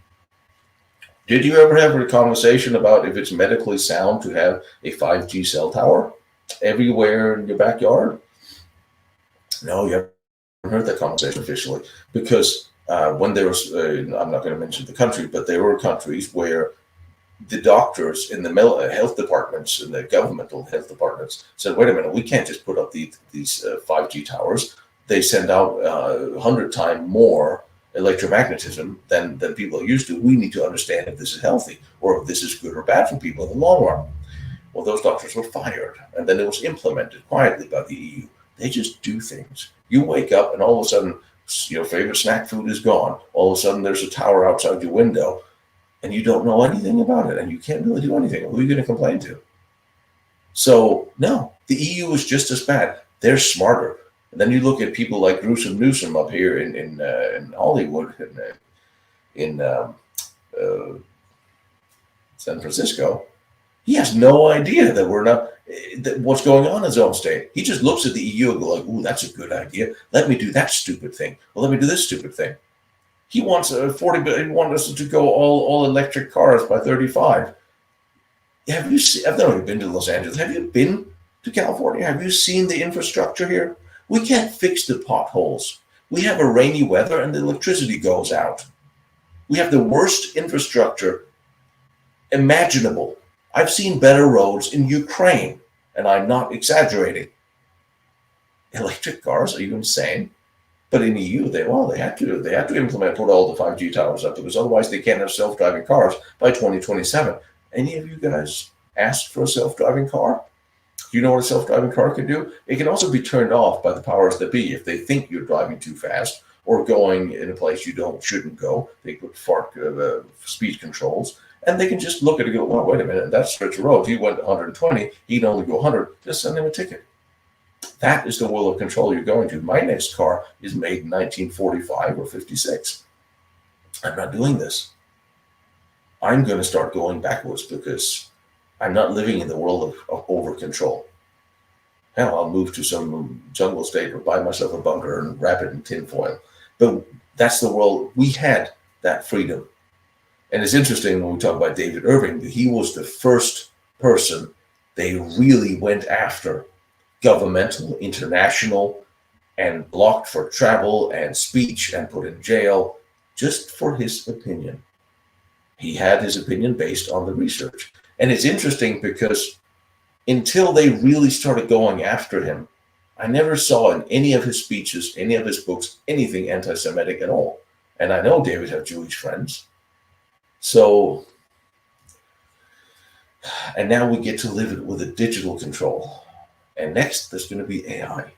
Did you ever have a conversation about if it's medically sound to have a 5G cell tower everywhere in your backyard? No, you haven't heard that conversation officially, because when there was, I'm not going to mention the country, but there were countries where the doctors in the health departments, in the governmental health departments, said, wait a minute, we can't just put up these 5G towers. They send out 100 times more electromagnetism than people are used to. We need to understand if this is healthy or if this is good or bad for people in the long run. Well, those doctors were fired, and then it was implemented quietly by the EU. They just do things. You wake up and all of a sudden your favorite snack food is gone. All of a sudden there's a tower outside your window, and you don't know anything about it, and you can't really do anything. Who are you going to complain to? So, no, the EU is just as bad. They're smarter. And then you look at people like Gruesome Newsom up here in Hollywood, in San Francisco. He has no idea that we're not, that what's going on in his own state. He just looks at the EU and go like, ooh, that's a good idea. Let me do that stupid thing. Well, let me do this stupid thing. He wants 40 billion. He wants us to go all electric cars by 35. Have you seen? I've never been to Los Angeles. Have you been to California? Have you seen the infrastructure here? We can't fix the potholes. We have a rainy weather and the electricity goes out. We have the worst infrastructure imaginable. I've seen better roads in Ukraine, and I'm not exaggerating. Electric cars? Are you insane? But in the EU, they had to implement, put all the 5G towers up, because otherwise they can't have self-driving cars by 2027. Any of you guys asked for a self-driving car? Do you know what a self-driving car can do? It can also be turned off by the powers that be if they think you're driving too fast or going in a place you shouldn't go. They put speed controls, and they can just look at it and go, well, wait a minute, that stretch of road, if he went 120, he'd only go 100. Just send him a ticket. That is the world of control you're going to. My next car is made in 1945 or 56. I'm not doing this. I'm going to start going backwards because I'm not living in the world of over control. Hell, I'll move to some jungle state or buy myself a bunker and wrap it in tinfoil. But that's the world. We had that freedom. And it's interesting when we talk about David Irving, that he was the first person they really went after, governmental, international, and blocked for travel and speech and put in jail just for his opinion. He had his opinion based on the research. And it's interesting because until they really started going after him, I never saw in any of his speeches, any of his books, anything anti-Semitic at all. And I know David had Jewish friends. So, and now we get to live with a digital control. And next, there's going to be AI.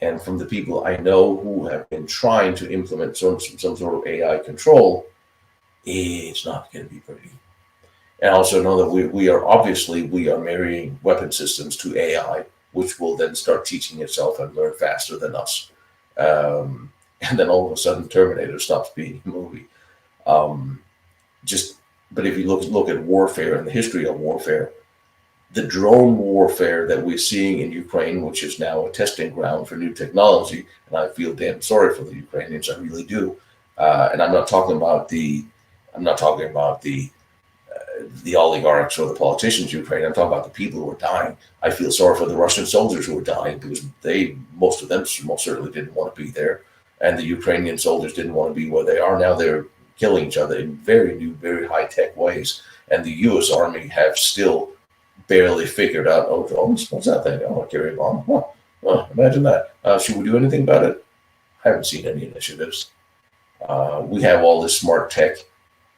And from the people I know who have been trying to implement some sort of AI control, it's not going to be pretty. And I also know that we are marrying weapon systems to AI, which will then start teaching itself and learn faster than us. And then all of a sudden, Terminator stops being a movie. But if you look at warfare and the history of warfare, the drone warfare that we're seeing in Ukraine, which is now a testing ground for new technology, and I feel damn sorry for the Ukrainians, I really do. And I'm not talking about the oligarchs or the politicians in Ukraine. I'm talking about the people who are dying. I feel sorry for the Russian soldiers who are dying because most of them most certainly didn't want to be there, and the Ukrainian soldiers didn't want to be where they are now. They're killing each other in very new, very high-tech ways, and the U.S. Army have still barely figured out, oh, drones, what's that thing? Oh, a carry bomb. Oh, imagine that. Should we do anything about it? I haven't seen any initiatives. We have all this smart tech,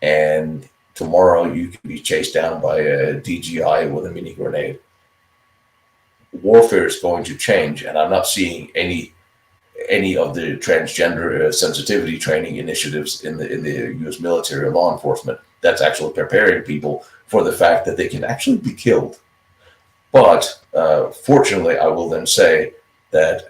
and tomorrow you can be chased down by a DJI with a mini grenade. Warfare is going to change, and I'm not seeing any any of the transgender sensitivity training initiatives in the U.S. military or law enforcement. That's actually preparing people for the fact that they can actually be killed. But fortunately, I will then say that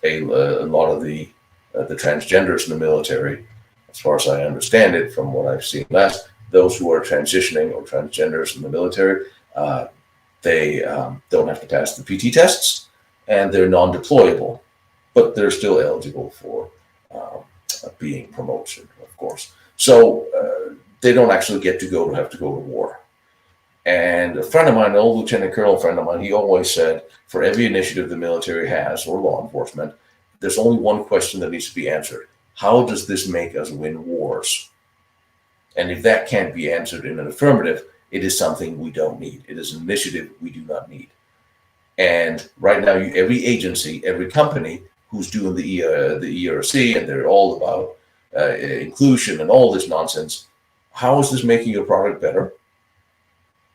a lot of the transgenders in the military, as far as I understand it from what I've seen last, those who are transitioning or transgenders in the military, they don't have to pass the PT tests, and they're non-deployable, but they're still eligible for being promoted, of course. So they don't actually have to go to war. And a friend of mine, an old lieutenant colonel friend of mine, he always said, for every initiative the military has or law enforcement, there's only one question that needs to be answered. How does this make us win wars? And if that can't be answered in an affirmative, it is something we don't need. It is an initiative we do not need. And right now, every agency, every company who's doing the ERC, and they're all about inclusion and all this nonsense, how is this making your product better?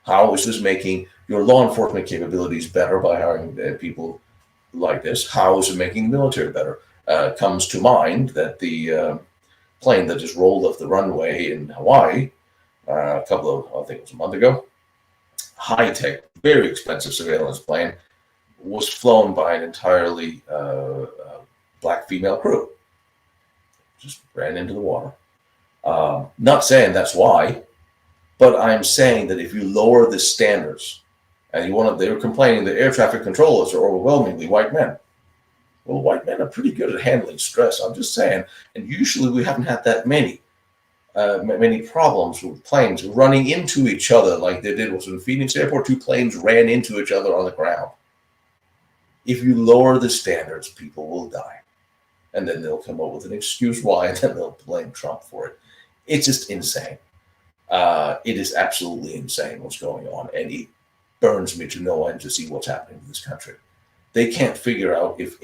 How is this making your law enforcement capabilities better by hiring people like this? How is it making the military better? Comes to mind that the plane that just rolled off the runway in Hawaii I think it was a month ago, high-tech, very expensive surveillance plane, was flown by an entirely black female crew. Just ran into the water. Not saying that's why, but I'm saying that if you lower the standards, and they were complaining that air traffic controllers are overwhelmingly white men. Well, white men are pretty good at handling stress. I'm just saying, and usually we haven't had that many problems with planes running into each other like they did. Was in Phoenix Airport, 2 planes ran into each other on the ground. If you lower the standards, people will die, and then they'll come up with an excuse why, and then they'll blame Trump for it. It's just insane. It is absolutely insane what's going on, and it burns me to no end to see what's happening in this country. They can't figure out if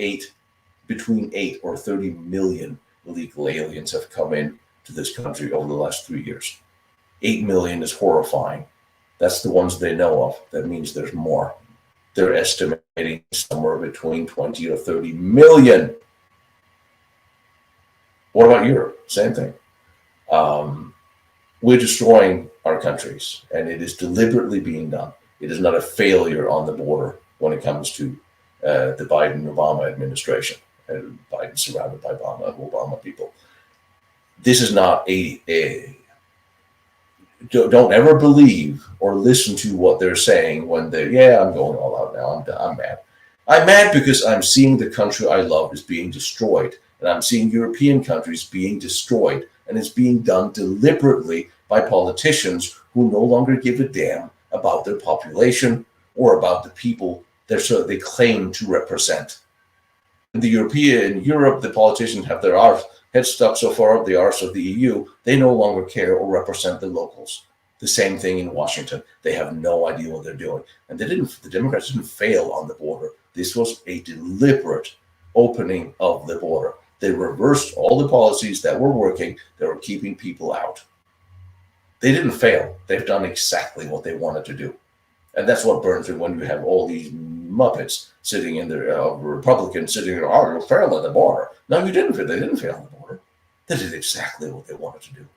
between 8 or 30 million illegal aliens have come in to this country over the last 3 years. 8 million is horrifying. That's the ones they know of. That means there's more. They're estimating somewhere between 20 or 30 million. What about Europe? Same thing. We're destroying our countries, and it is deliberately being done. It is not a failure on the border when it comes to the Biden-Obama administration, and Biden surrounded by Obama people. This is not don't ever believe or listen to what they're saying when I'm going all out now. I'm mad. I'm mad because I'm seeing the country I love is being destroyed, and I'm seeing European countries being destroyed, and it's being done deliberately by politicians who no longer give a damn about their population or about the people they claim to represent. In Europe, the politicians have their head stuck so far up the arse of the EU, they no longer care or represent the locals. The same thing in Washington. They have no idea what they're doing. And the Democrats didn't fail on the border. This was a deliberate opening of the border. They reversed all the policies that were working, that were keeping people out. They didn't fail. They've done exactly what they wanted to do. And that's what burns me when you have all these Muppets sitting in there, Republicans sitting there, you failed at the border. No, you didn't fail. They didn't fail on the border. They did exactly what they wanted to do.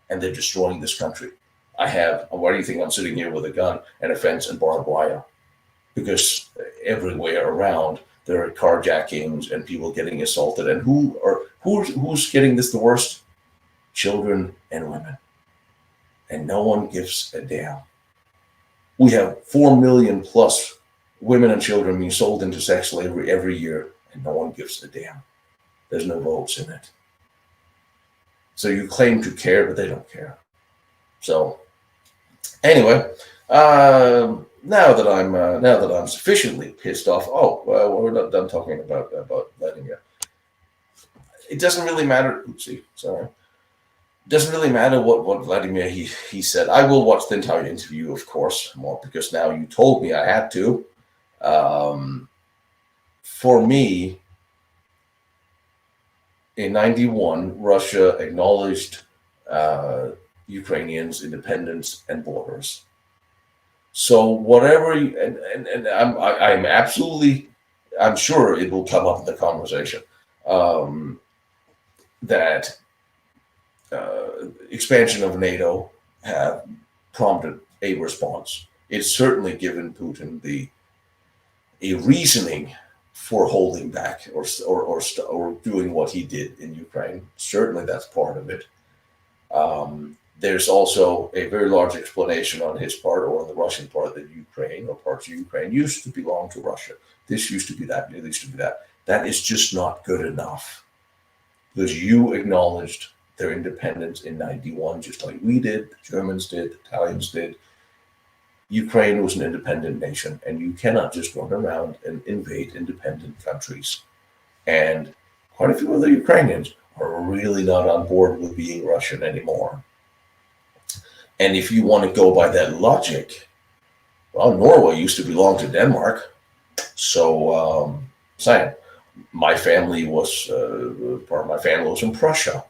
And they're destroying this country. Why do you think I'm sitting here with a gun and a fence and barbed wire? Because everywhere around there are carjackings and people getting assaulted. And who's getting this the worst? Children and women. And no one gives a damn. We have 4 million plus women and children being sold into sex slavery every year, and no one gives a damn. There's no votes in it. So you claim to care, but they don't care. So anyway, now that I'm sufficiently pissed off. We're not done talking about Vladimir. It doesn't really matter. It doesn't really matter what Vladimir he said. I will watch the entire interview, of course, more because now you told me I had to. For me, in 1991, Russia acknowledged Ukrainians' independence and borders. So whatever, I'm absolutely I'm sure it will come up in the conversation, that expansion of NATO have prompted a response. It's certainly given Putin a reasoning for holding back or doing what he did in Ukraine. Certainly, that's part of it. There's also a very large explanation on his part or on the Russian part that Ukraine or parts of Ukraine used to belong to Russia. This used to be that. It used to be that. That is just not good enough, because you acknowledged their independence in 91, just like we did, the Germans did, the Italians did. Ukraine was an independent nation, and you cannot just run around and invade independent countries. And quite a few of the Ukrainians are really not on board with being Russian anymore. And if you want to go by that logic, well, Norway used to belong to Denmark. So, saying my family was part of my family was in Prussia.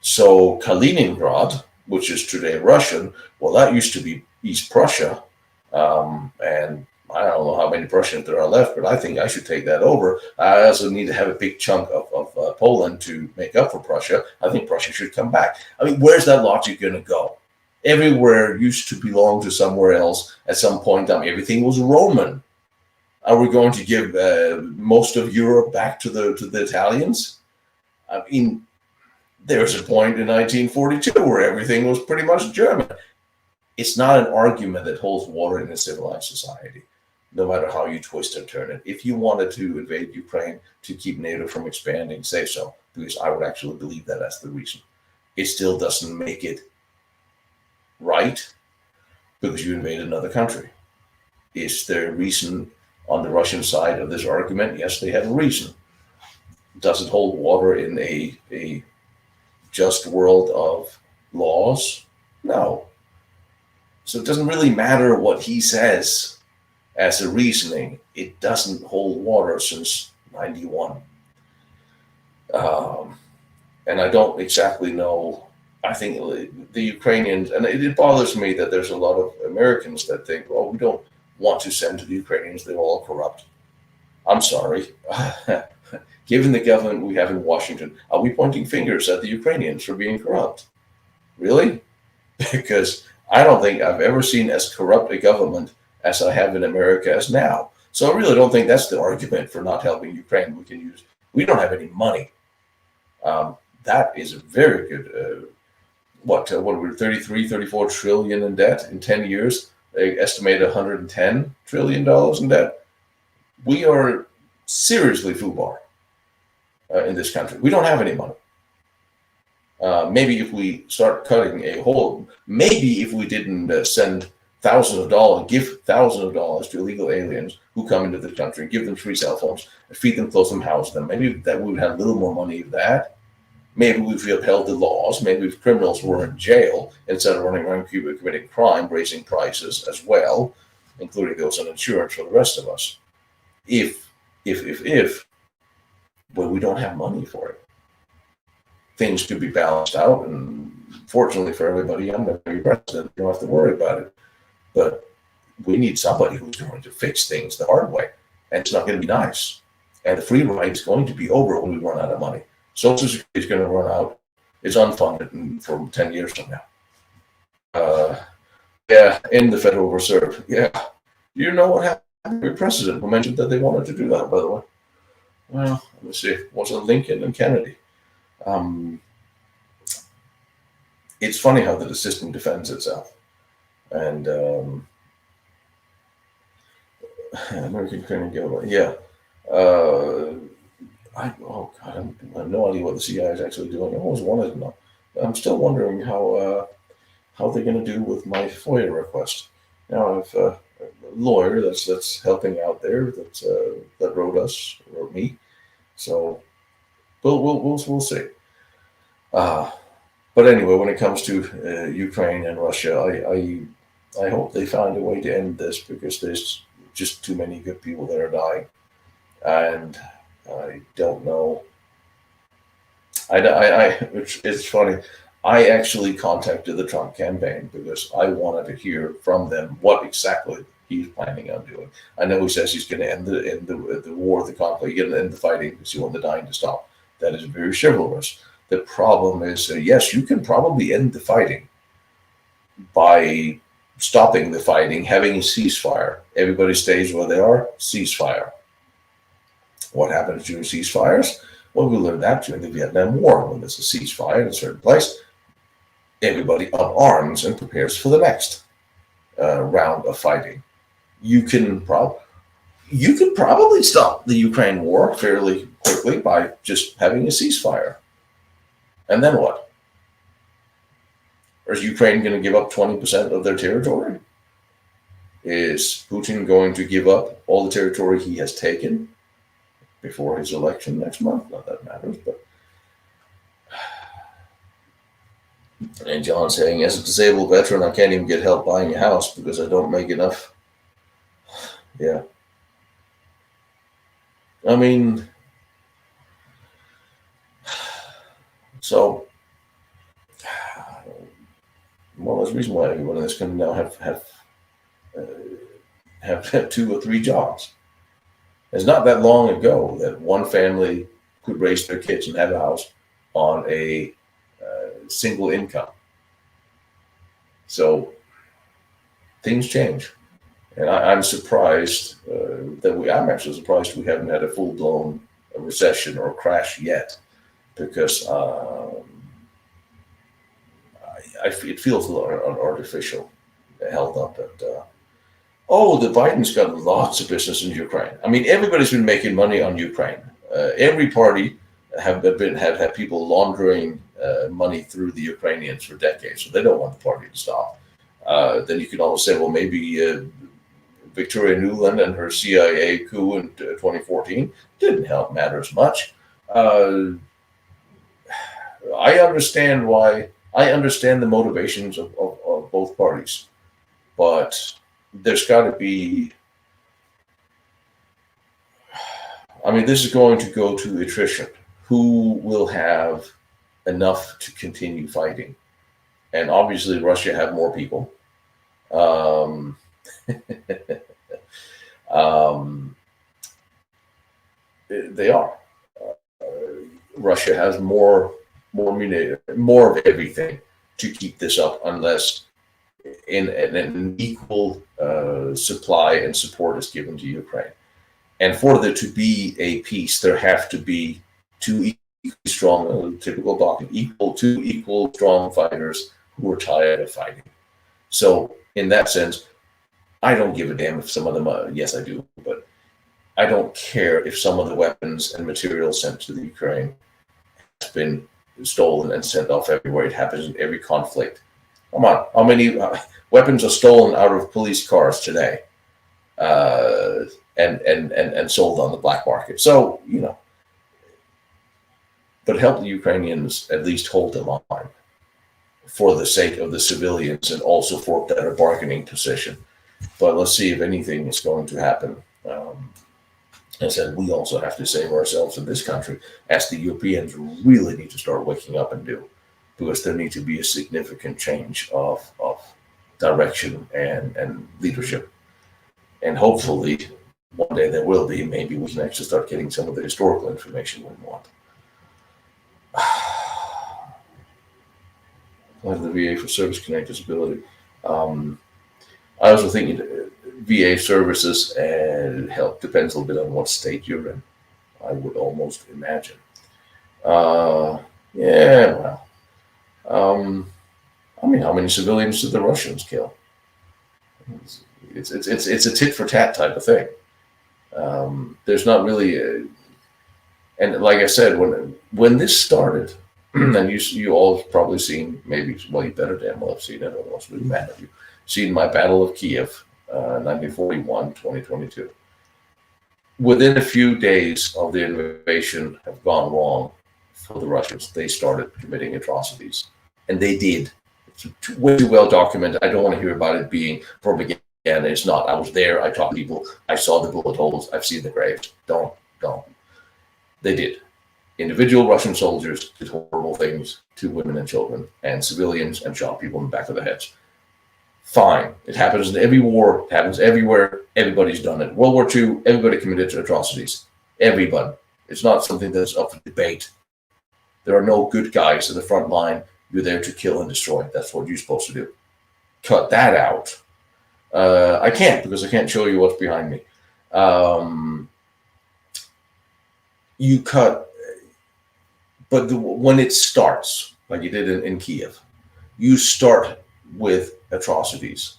So Kaliningrad, which is today Russian, well, that used to be East Prussia, and I don't know how many Prussians there are left, but I think I should take that over. I also need to have a big chunk of Poland to make up for Prussia. I think Prussia should come back. I mean, where's that logic going to go? Everywhere used to belong to somewhere else at some point in time. Everything was Roman. Are we going to give most of Europe back to the Italians? I mean, there's a point in 1942 where everything was pretty much German. It's not an argument that holds water in a civilized society, no matter how you twist and turn it. If you wanted to invade Ukraine to keep NATO from expanding, say so, because I would actually believe that that's the reason. It still doesn't make it right, because you invade another country. Is there a reason on the Russian side of this argument? Yes, they have a reason. Does it hold water in a just world of laws? No. So it doesn't really matter what he says as a reasoning. It doesn't hold water since 91. And I don't exactly know. I think the Ukrainians, and it bothers me that there's a lot of Americans that think, well, we don't want to send to the Ukrainians, they're all corrupt. I'm sorry. Given the government we have in Washington, are we pointing fingers at the Ukrainians for being corrupt? Really? Because I don't think I've ever seen as corrupt a government as I have in America as now. So I really don't think that's the argument for not helping Ukraine. We don't have any money. That is a very good, what we're 33, 34 trillion in debt in 10 years. They estimate $110 trillion in debt. We are seriously FUBAR in this country. We don't have any money. Maybe if we start cutting a hole, maybe if we didn't send thousands of dollars, give thousands of dollars to illegal aliens who come into the country, give them free cell phones, feed them, clothe them, house them, maybe that we would have a little more money of that. Maybe if we upheld the laws, maybe if criminals were in jail instead of running around Cuba committing crime, raising prices as well, including those on insurance for the rest of us. But we don't have money for it. Things could be balanced out, and fortunately for everybody, I'm going to be president. You don't have to worry about it. But we need somebody who's going to fix things the hard way, and it's not going to be nice. And the free ride is going to be over when we run out of money. Social Security is going to run out. It's unfunded for 10 years from now. In the Federal Reserve. Yeah. You know what happened? The president who mentioned that they wanted to do that, by the way. Well, let me see. Was it Lincoln and Kennedy? It's funny how the system defends itself. And American Criminal Guild, yeah. I have no idea what the CIA is actually doing. I always wanted to know. I'm still wondering how they're going to do with my FOIA request. Now, I have a lawyer that's helping out there that wrote me. So we'll see. But anyway, when it comes to Ukraine and Russia, I hope they find a way to end this, because there's just too many good people that are dying, and I don't know. It's funny. I actually contacted the Trump campaign because I wanted to hear from them what exactly he's planning on doing. I know he says he's going to end the war, the conflict, he's going to end the fighting because you want the dying to stop. That is very chivalrous. The problem is, yes, you can probably end the fighting by stopping the fighting, having a ceasefire. Everybody stays where they are, ceasefire. What happens during ceasefires? Well, we learned that during the Vietnam War. When there's a ceasefire in a certain place, everybody uparms and prepares for the next round of fighting. You can probably stop the Ukraine war fairly quickly by just having a ceasefire. And then what? Is Ukraine going to give up 20% of their territory? Is Putin going to give up all the territory he has taken before his election next month? Not that matters, but. And John saying, as a disabled veteran, I can't even get help buying a house because I don't make enough. Yeah. I mean, so, well, there's a reason why everyone in this country now have 2 or 3 jobs. It's not that long ago that one family could raise their kids and have a house on a single income. So things change, and I'm surprised I'm actually surprised we haven't had a full-blown recession or crash yet, because it feels a little artificial, held up at. The Biden's got lots of business in Ukraine. I mean, everybody's been making money on Ukraine. Every party have had people laundering money through the Ukrainians for decades, so they don't want the party to stop. Then you can always say, well, maybe Victoria Nuland and her CIA coup in 2014 didn't help matters much. I understand the motivations of both parties, but there's got to be. I mean, this is going to go to attrition. Who will have enough to continue fighting? And obviously, Russia have more people. They are. Russia has more of everything to keep this up, unless an equal supply and support is given to Ukraine. And for there to be a peace, there have to be 2 equally strong, typical doctrine, two equal strong fighters who are tired of fighting. So in that sense, I don't give a damn if some of them, yes I do, but I don't care if some of the weapons and materials sent to the Ukraine has been stolen and sent off everywhere. It happens in every conflict. Come on, how many weapons are stolen out of police cars today and sold on the black market? So, but help the Ukrainians at least hold the line for the sake of the civilians and also for a better bargaining position. But let's see if anything is going to happen. I said, we also have to save ourselves in this country, as the Europeans really need to start waking up and do, because there needs to be a significant change of direction and leadership. And hopefully one day there will be. Maybe we can actually start getting some of the historical information we want. Apply to the VA for service-connected disability. I was thinking VA services and help depends a little bit on what state you're in, I would almost imagine. I mean, how many civilians did the Russians kill? It's a tit for tat type of thing. There's not really and like I said, when this started, and you all have probably seen, maybe, well, you better damn well have seen it, I don't know what's really mad at you, seen my Battle of Kiev, 1941, 2022. Within a few days of the invasion have gone wrong for the Russians, they started committing atrocities. And they did. It's way too well documented. I don't want to hear about it being propaganda. It's not. I was there. I talked to people. I saw the bullet holes. I've seen the graves. Don't. They did. Individual Russian soldiers did horrible things to women and children and civilians and shot people in the back of the heads. Fine. It happens in every war. It happens everywhere. Everybody's done it. World War II, everybody committed to atrocities. Everybody. It's not something that's up for debate. There are no good guys at the front line. You're there to kill and destroy. That's what you're supposed to do. Cut that out. I can't, because I can't show you what's behind me. You cut, but when it starts, like you did in Kiev, you start with atrocities.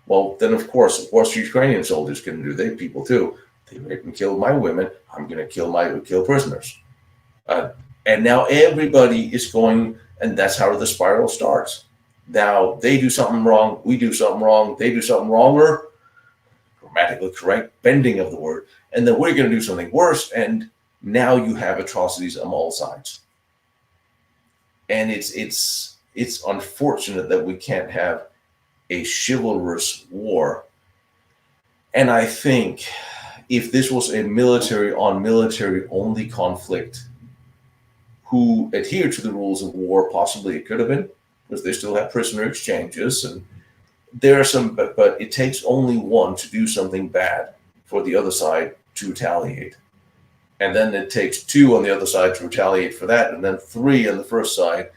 Well, then of course, Ukrainian soldiers can do. They people too. They rape and kill my women. I'm going to kill prisoners. And now everybody is going, and that's how the spiral starts. Now they do something wrong, we do something wrong, they do something wronger, grammatically correct, bending of the word, and then we're going to do something worse, and now you have atrocities on all sides. And it's unfortunate that we can't have a chivalrous war. And I think if this was a military on military only conflict who adhered to the rules of war, possibly it could have been, because they still have prisoner exchanges, and there are some, but it takes only one to do something bad for the other side to retaliate. And then it takes two on the other side to retaliate for that, and then three on the first side,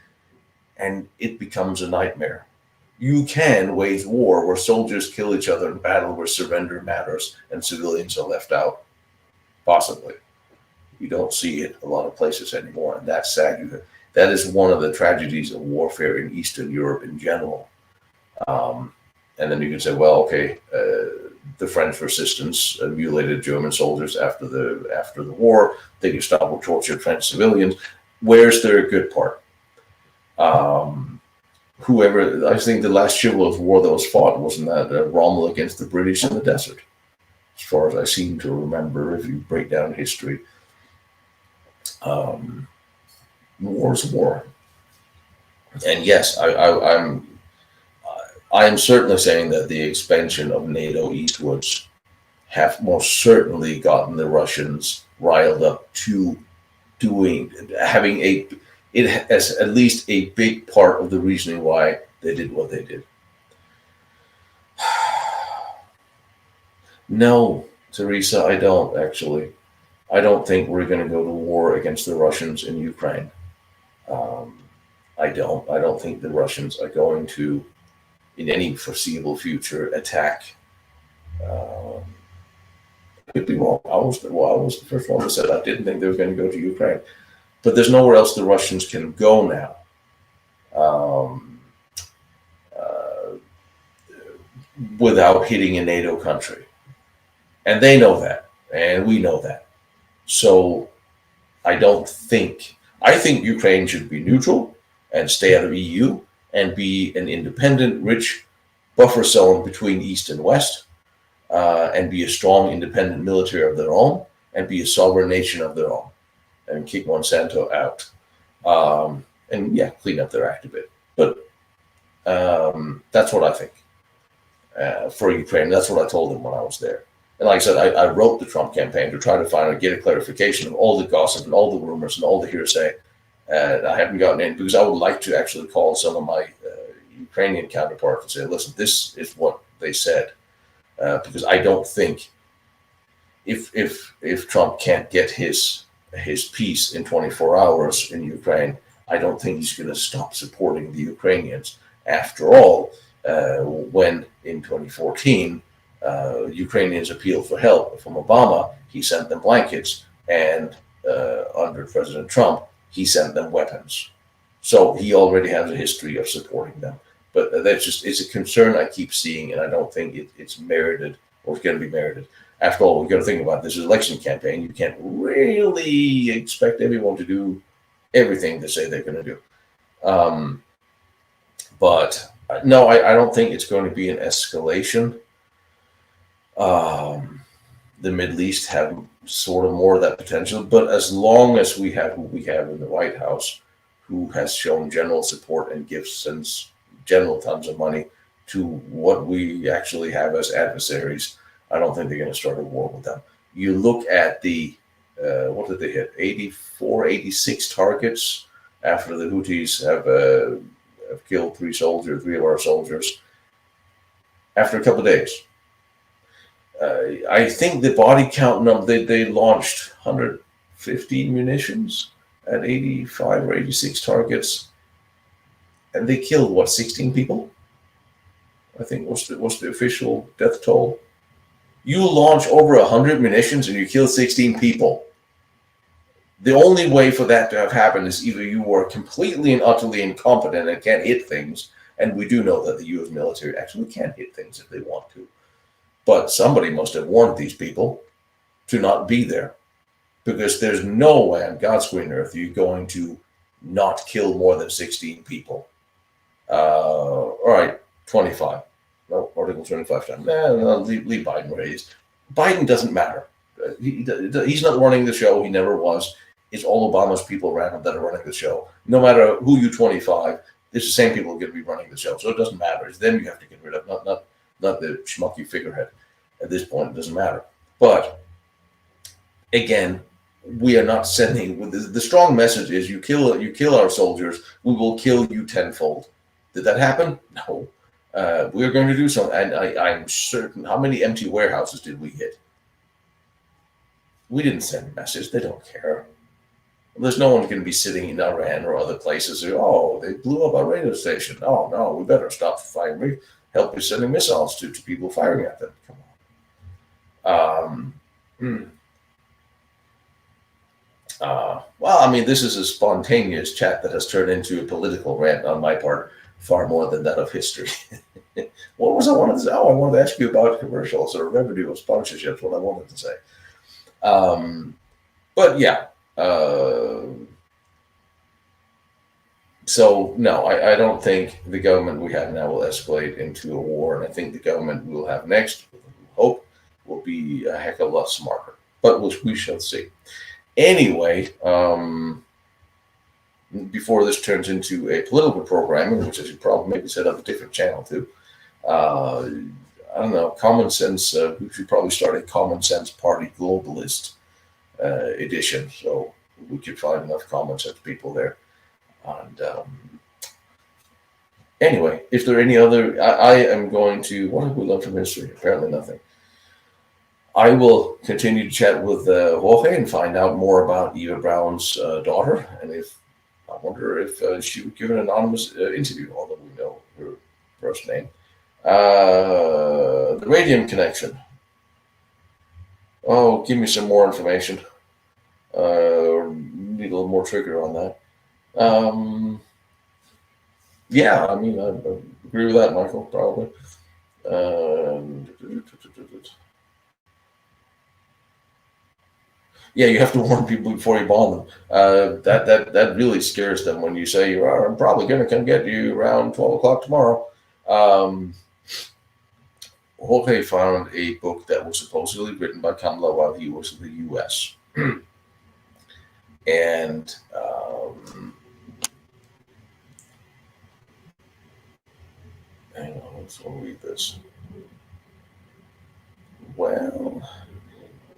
and it becomes a nightmare. You can wage war where soldiers kill each other in battle, where surrender matters and civilians are left out. Possibly. You don't see it a lot of places anymore, and that's sad. That is one of the tragedies of warfare in Eastern Europe in general. And then you can say, well, okay, the French resistance mutilated German soldiers after the war. The Gestapo tortured French civilians. Where's their good part? Whoever, I think the last chivalrous war that was fought wasn't that Rommel against the British in the desert, as far as I seem to remember. If you break down history, war's war. And yes, I am certainly saying that the expansion of NATO eastwards have most certainly gotten the Russians riled up to having it as at least a big part of the reasoning why they did what they did. No, Teresa, I don't actually. I don't think we're going to go to war against the Russians in Ukraine. I don't think the Russians are going to, in any foreseeable future, attack. I could be wrong. I was the first one that said I didn't think they were going to go to Ukraine. But there's nowhere else the Russians can go now. Without hitting a NATO country. And they know that. And we know that. So I think Ukraine should be neutral and stay out of EU and be an independent, rich buffer zone between East and West, and be a strong, independent military of their own, and be a sovereign nation of their own, and kick Monsanto out. And yeah, clean up their act a bit. But that's what I think for Ukraine. That's what I told them when I was there. And like I said, I wrote the Trump campaign to try to get a clarification of all the gossip and all the rumors and all the hearsay. And I haven't gotten in because I would like to actually call some of my Ukrainian counterparts and say, listen, this is what they said. Because I don't think if Trump can't get his peace in 24 hours in Ukraine, I don't think he's going to stop supporting the Ukrainians. After all, when in 2014, Ukrainians appealed for help from Obama, he sent them blankets, and under President Trump, he sent them weapons. So he already has a history of supporting them. But it's a concern I keep seeing, and I don't think it's merited or it's going to be merited. After all, we've got to think about this election campaign. You can't really expect everyone to do everything they say they're going to do. But no, I don't think it's going to be an escalation. The Middle East have sort of more of that potential, but as long as we have who we have in the White House, who has shown general support and sends general tons of money to what we actually have as adversaries, I don't think they're going to start a war with them. You look at the, what did they hit? 84, 86 targets after the Houthis have killed three of our soldiers. after a couple of days. I think the body count number, they launched 150 munitions at 85 or 86 targets, and they killed, what, 16 people? I think was the official death toll. You launch over 100 munitions and you kill 16 people. The only way for that to have happened is either you were completely and utterly incompetent and can't hit things, and we do know that the U.S. military actually can hit things if they want to. But somebody must have warned these people to not be there, because there's no way on God's green earth you're going to not kill more than 16 people. All right, 25. No, Article 25 time. No, leave Biden raised. Biden doesn't matter. He's not running the show. He never was. It's all Obama's people around him that are running the show. No matter who you 25, it's the same people who are going to be running the show. So it doesn't matter. It's them you have to get rid of, not the schmucky figurehead. At this point, it doesn't matter. But again, we are not sending. The strong message is: you kill our soldiers, we will kill you tenfold. Did that happen? No. We are going to do something, and I'm certain. How many empty warehouses did we hit? We didn't send a message. They don't care. There's no one going to be sitting in Iran or other places. Oh, they blew up our radio station. Oh no, we better stop firing. Help with sending missiles to people firing at them. Come on. Well, I mean, this is a spontaneous chat that has turned into a political rant on my part, far more than that of history. What was I wanted to say? Oh, I wanted to ask you about commercials or revenue of sponsorships. What I wanted to say. But yeah. So no, I don't think the government we have now will escalate into a war, and I think the government we'll have next, hope, will be a heck of a lot smarter. But we shall see. Anyway, before this turns into a political programming, which I should probably maybe set up a different channel to, I don't know, Common Sense, we should probably start a Common Sense Party Globalist edition, so we could find enough common sense people there. And anyway, if there are any other, I am going to, what have we learned from history? Apparently nothing. I will continue to chat with Jorge and find out more about Eva Braun's daughter, and I wonder if she would give an anonymous interview, although we know her first name. The radium connection. Oh, give me some more information. Need a little more trigger on that. Yeah, I mean, I agree with that, Michael, probably. Yeah, you have to warn people before you bomb them. That really scares them when you say, I'm probably going to come get you around 12 o'clock tomorrow. Jorge found a book that was supposedly written by Kamala while he was in the U.S. And hang on, let's read this. Well,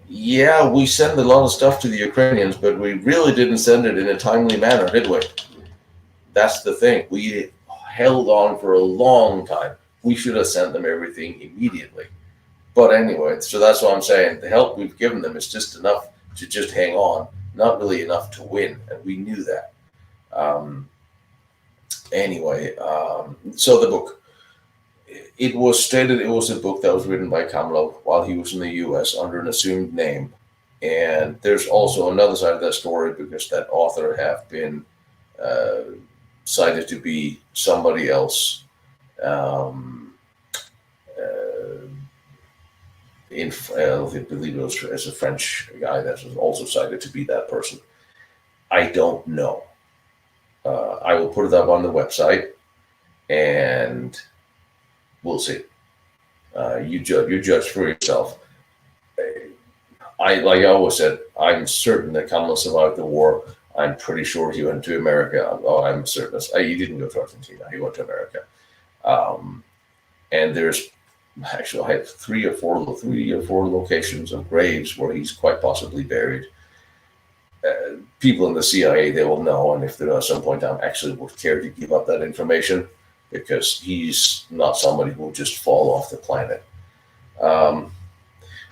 yeah, we send a lot of stuff to the Ukrainians, but we really didn't send it in a timely manner, did we? That's the thing. We held on for a long time. We should have sent them everything immediately. But anyway, so that's what I'm saying. The help we've given them is just enough to just hang on, not really enough to win, and we knew that. Anyway, so the book. It was stated it was a book that was written by Kamala while he was in the U.S. under an assumed name. And there's also another side of that story, because that author have been cited to be somebody else. I believe it was as a French guy that was also cited to be that person. I don't know. I will put it up on the website, and we'll see. You judge for yourself. Like I always said, I'm certain that Kamala survived the war. I'm pretty sure he went to America. Oh, I'm certain. He didn't go to Argentina. He went to America. And there's actually, I have three or four locations of graves where he's quite possibly buried. People in the CIA, they will know, and if there at some point I actually would care to give up that information, because he's not somebody who will just fall off the planet.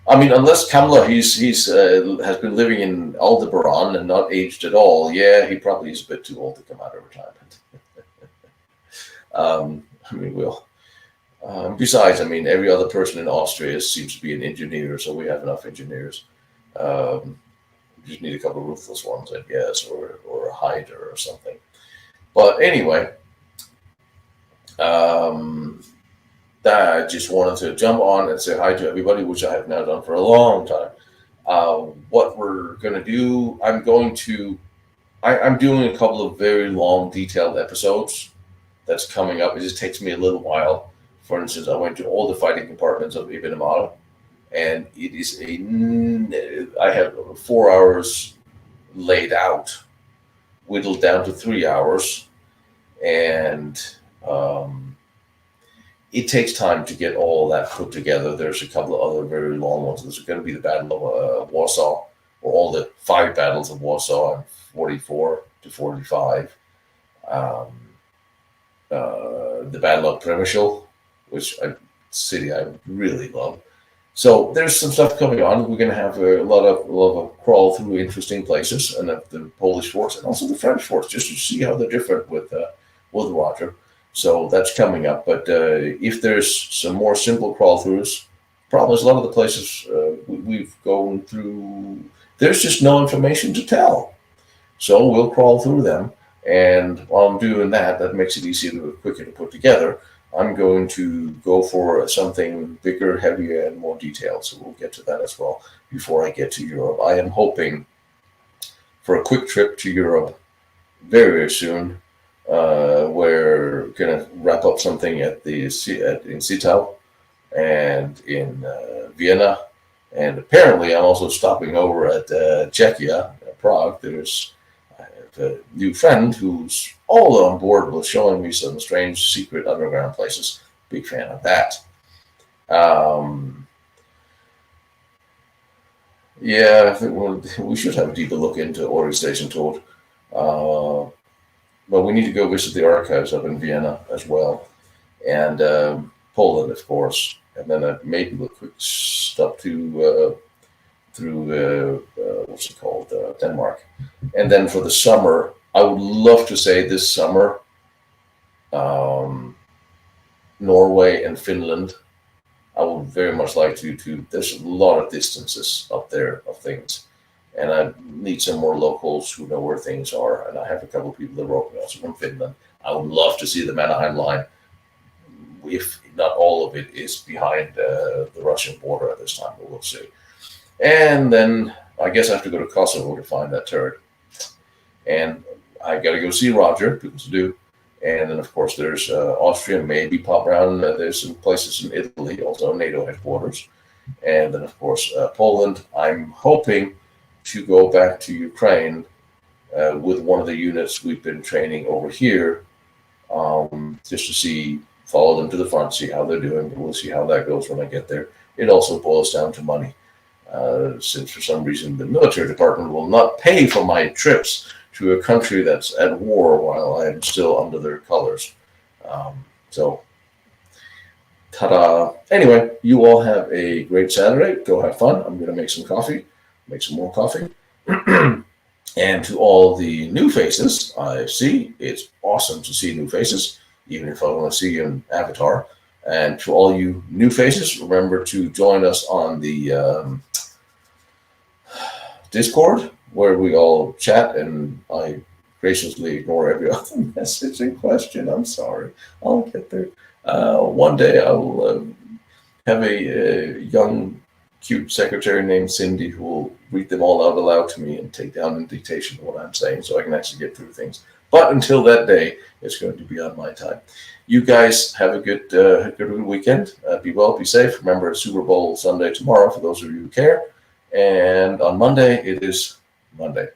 I mean, unless Kamala, he's has been living in Aldebaran and not aged at all. Yeah, he probably is a bit too old to come out of retirement. I mean, besides, I mean, every other person in Austria seems to be an engineer, so we have enough engineers. We just need a couple of ruthless ones, I guess, or a hider or something. But anyway, I just wanted to jump on and say hi to everybody, which I have now done for a long time. What we're going to do, I'm doing a couple of very long, detailed episodes that's coming up. It just takes me a little while. For instance, I went to all the fighting compartments of Ibn Amara, and it is I have 4 hours laid out, whittled down to 3 hours, and it takes time to get all that put together. There's a couple of other very long ones. There's going to be the Battle of Warsaw, or all the 5 battles of Warsaw, 44 to 45. The Battle of Przemysl, which I really love. So there's some stuff coming on. We're going to have a lot of crawl through interesting places, and the Polish force and also the French force, just to see how they're different with Roger. So that's coming up. But if there's some more simple crawl throughs, problem is a lot of the places we've gone through, there's just no information to tell. So we'll crawl through them. And while I'm doing that, that makes it easier, quicker to put together. I'm going to go for something bigger, heavier, and more detailed. So we'll get to that as well before I get to Europe. I am hoping for a quick trip to Europe very, very soon. We're going to wrap up something in Zittau and in Vienna. And apparently I'm also stopping over at Czechia, Prague. There's a new friend who's all on board with showing me some strange secret underground places. Big fan of that. Yeah, I think we should have a deeper look into Ori Station Tour. But we need to go visit the archives up in Vienna as well. And Poland, of course. And then maybe a quick stop through what's it called, Denmark. And then for the summer, I would love to say this summer, Norway and Finland. I would very much like to. There's a lot of distances up there of things, and I need some more locals who know where things are. And I have a couple of people that wrote me also from Finland. I would love to see the Mannerheim line, if not all of it is behind the Russian border at this time, but we'll see. And then I guess I have to go to Kosovo to find that turret. And I got to go see Roger, people to do. And then, of course, there's Austria, maybe pop around. There's some places in Italy, also NATO headquarters. And then, of course, Poland. I'm hoping to go back to Ukraine with one of the units we've been training over here, just to follow them to the front, see how they're doing. We'll see how that goes when I get there. It also boils down to money. Since for some reason the military department will not pay for my trips to a country that's at war while I am still under their colors. So, ta-da. Anyway, you all have a great Saturday. Go have fun. I'm going to make some coffee, make some more coffee. And to all the new faces I see, it's awesome to see new faces, even if I want to see you in Avatar. And to all you new faces, remember to join us on the Discord, where we all chat, and I graciously ignore every other message in question. I'm sorry. I'll get there. One day I'll have a young, cute secretary named Cindy who will read them all out aloud to me and take down in dictation what I'm saying so I can actually get through things. But until that day, it's going to be on my time. You guys have a good weekend. Be well, be safe. Remember, it's Super Bowl Sunday tomorrow for those of you who care. And on Monday, it is Monday.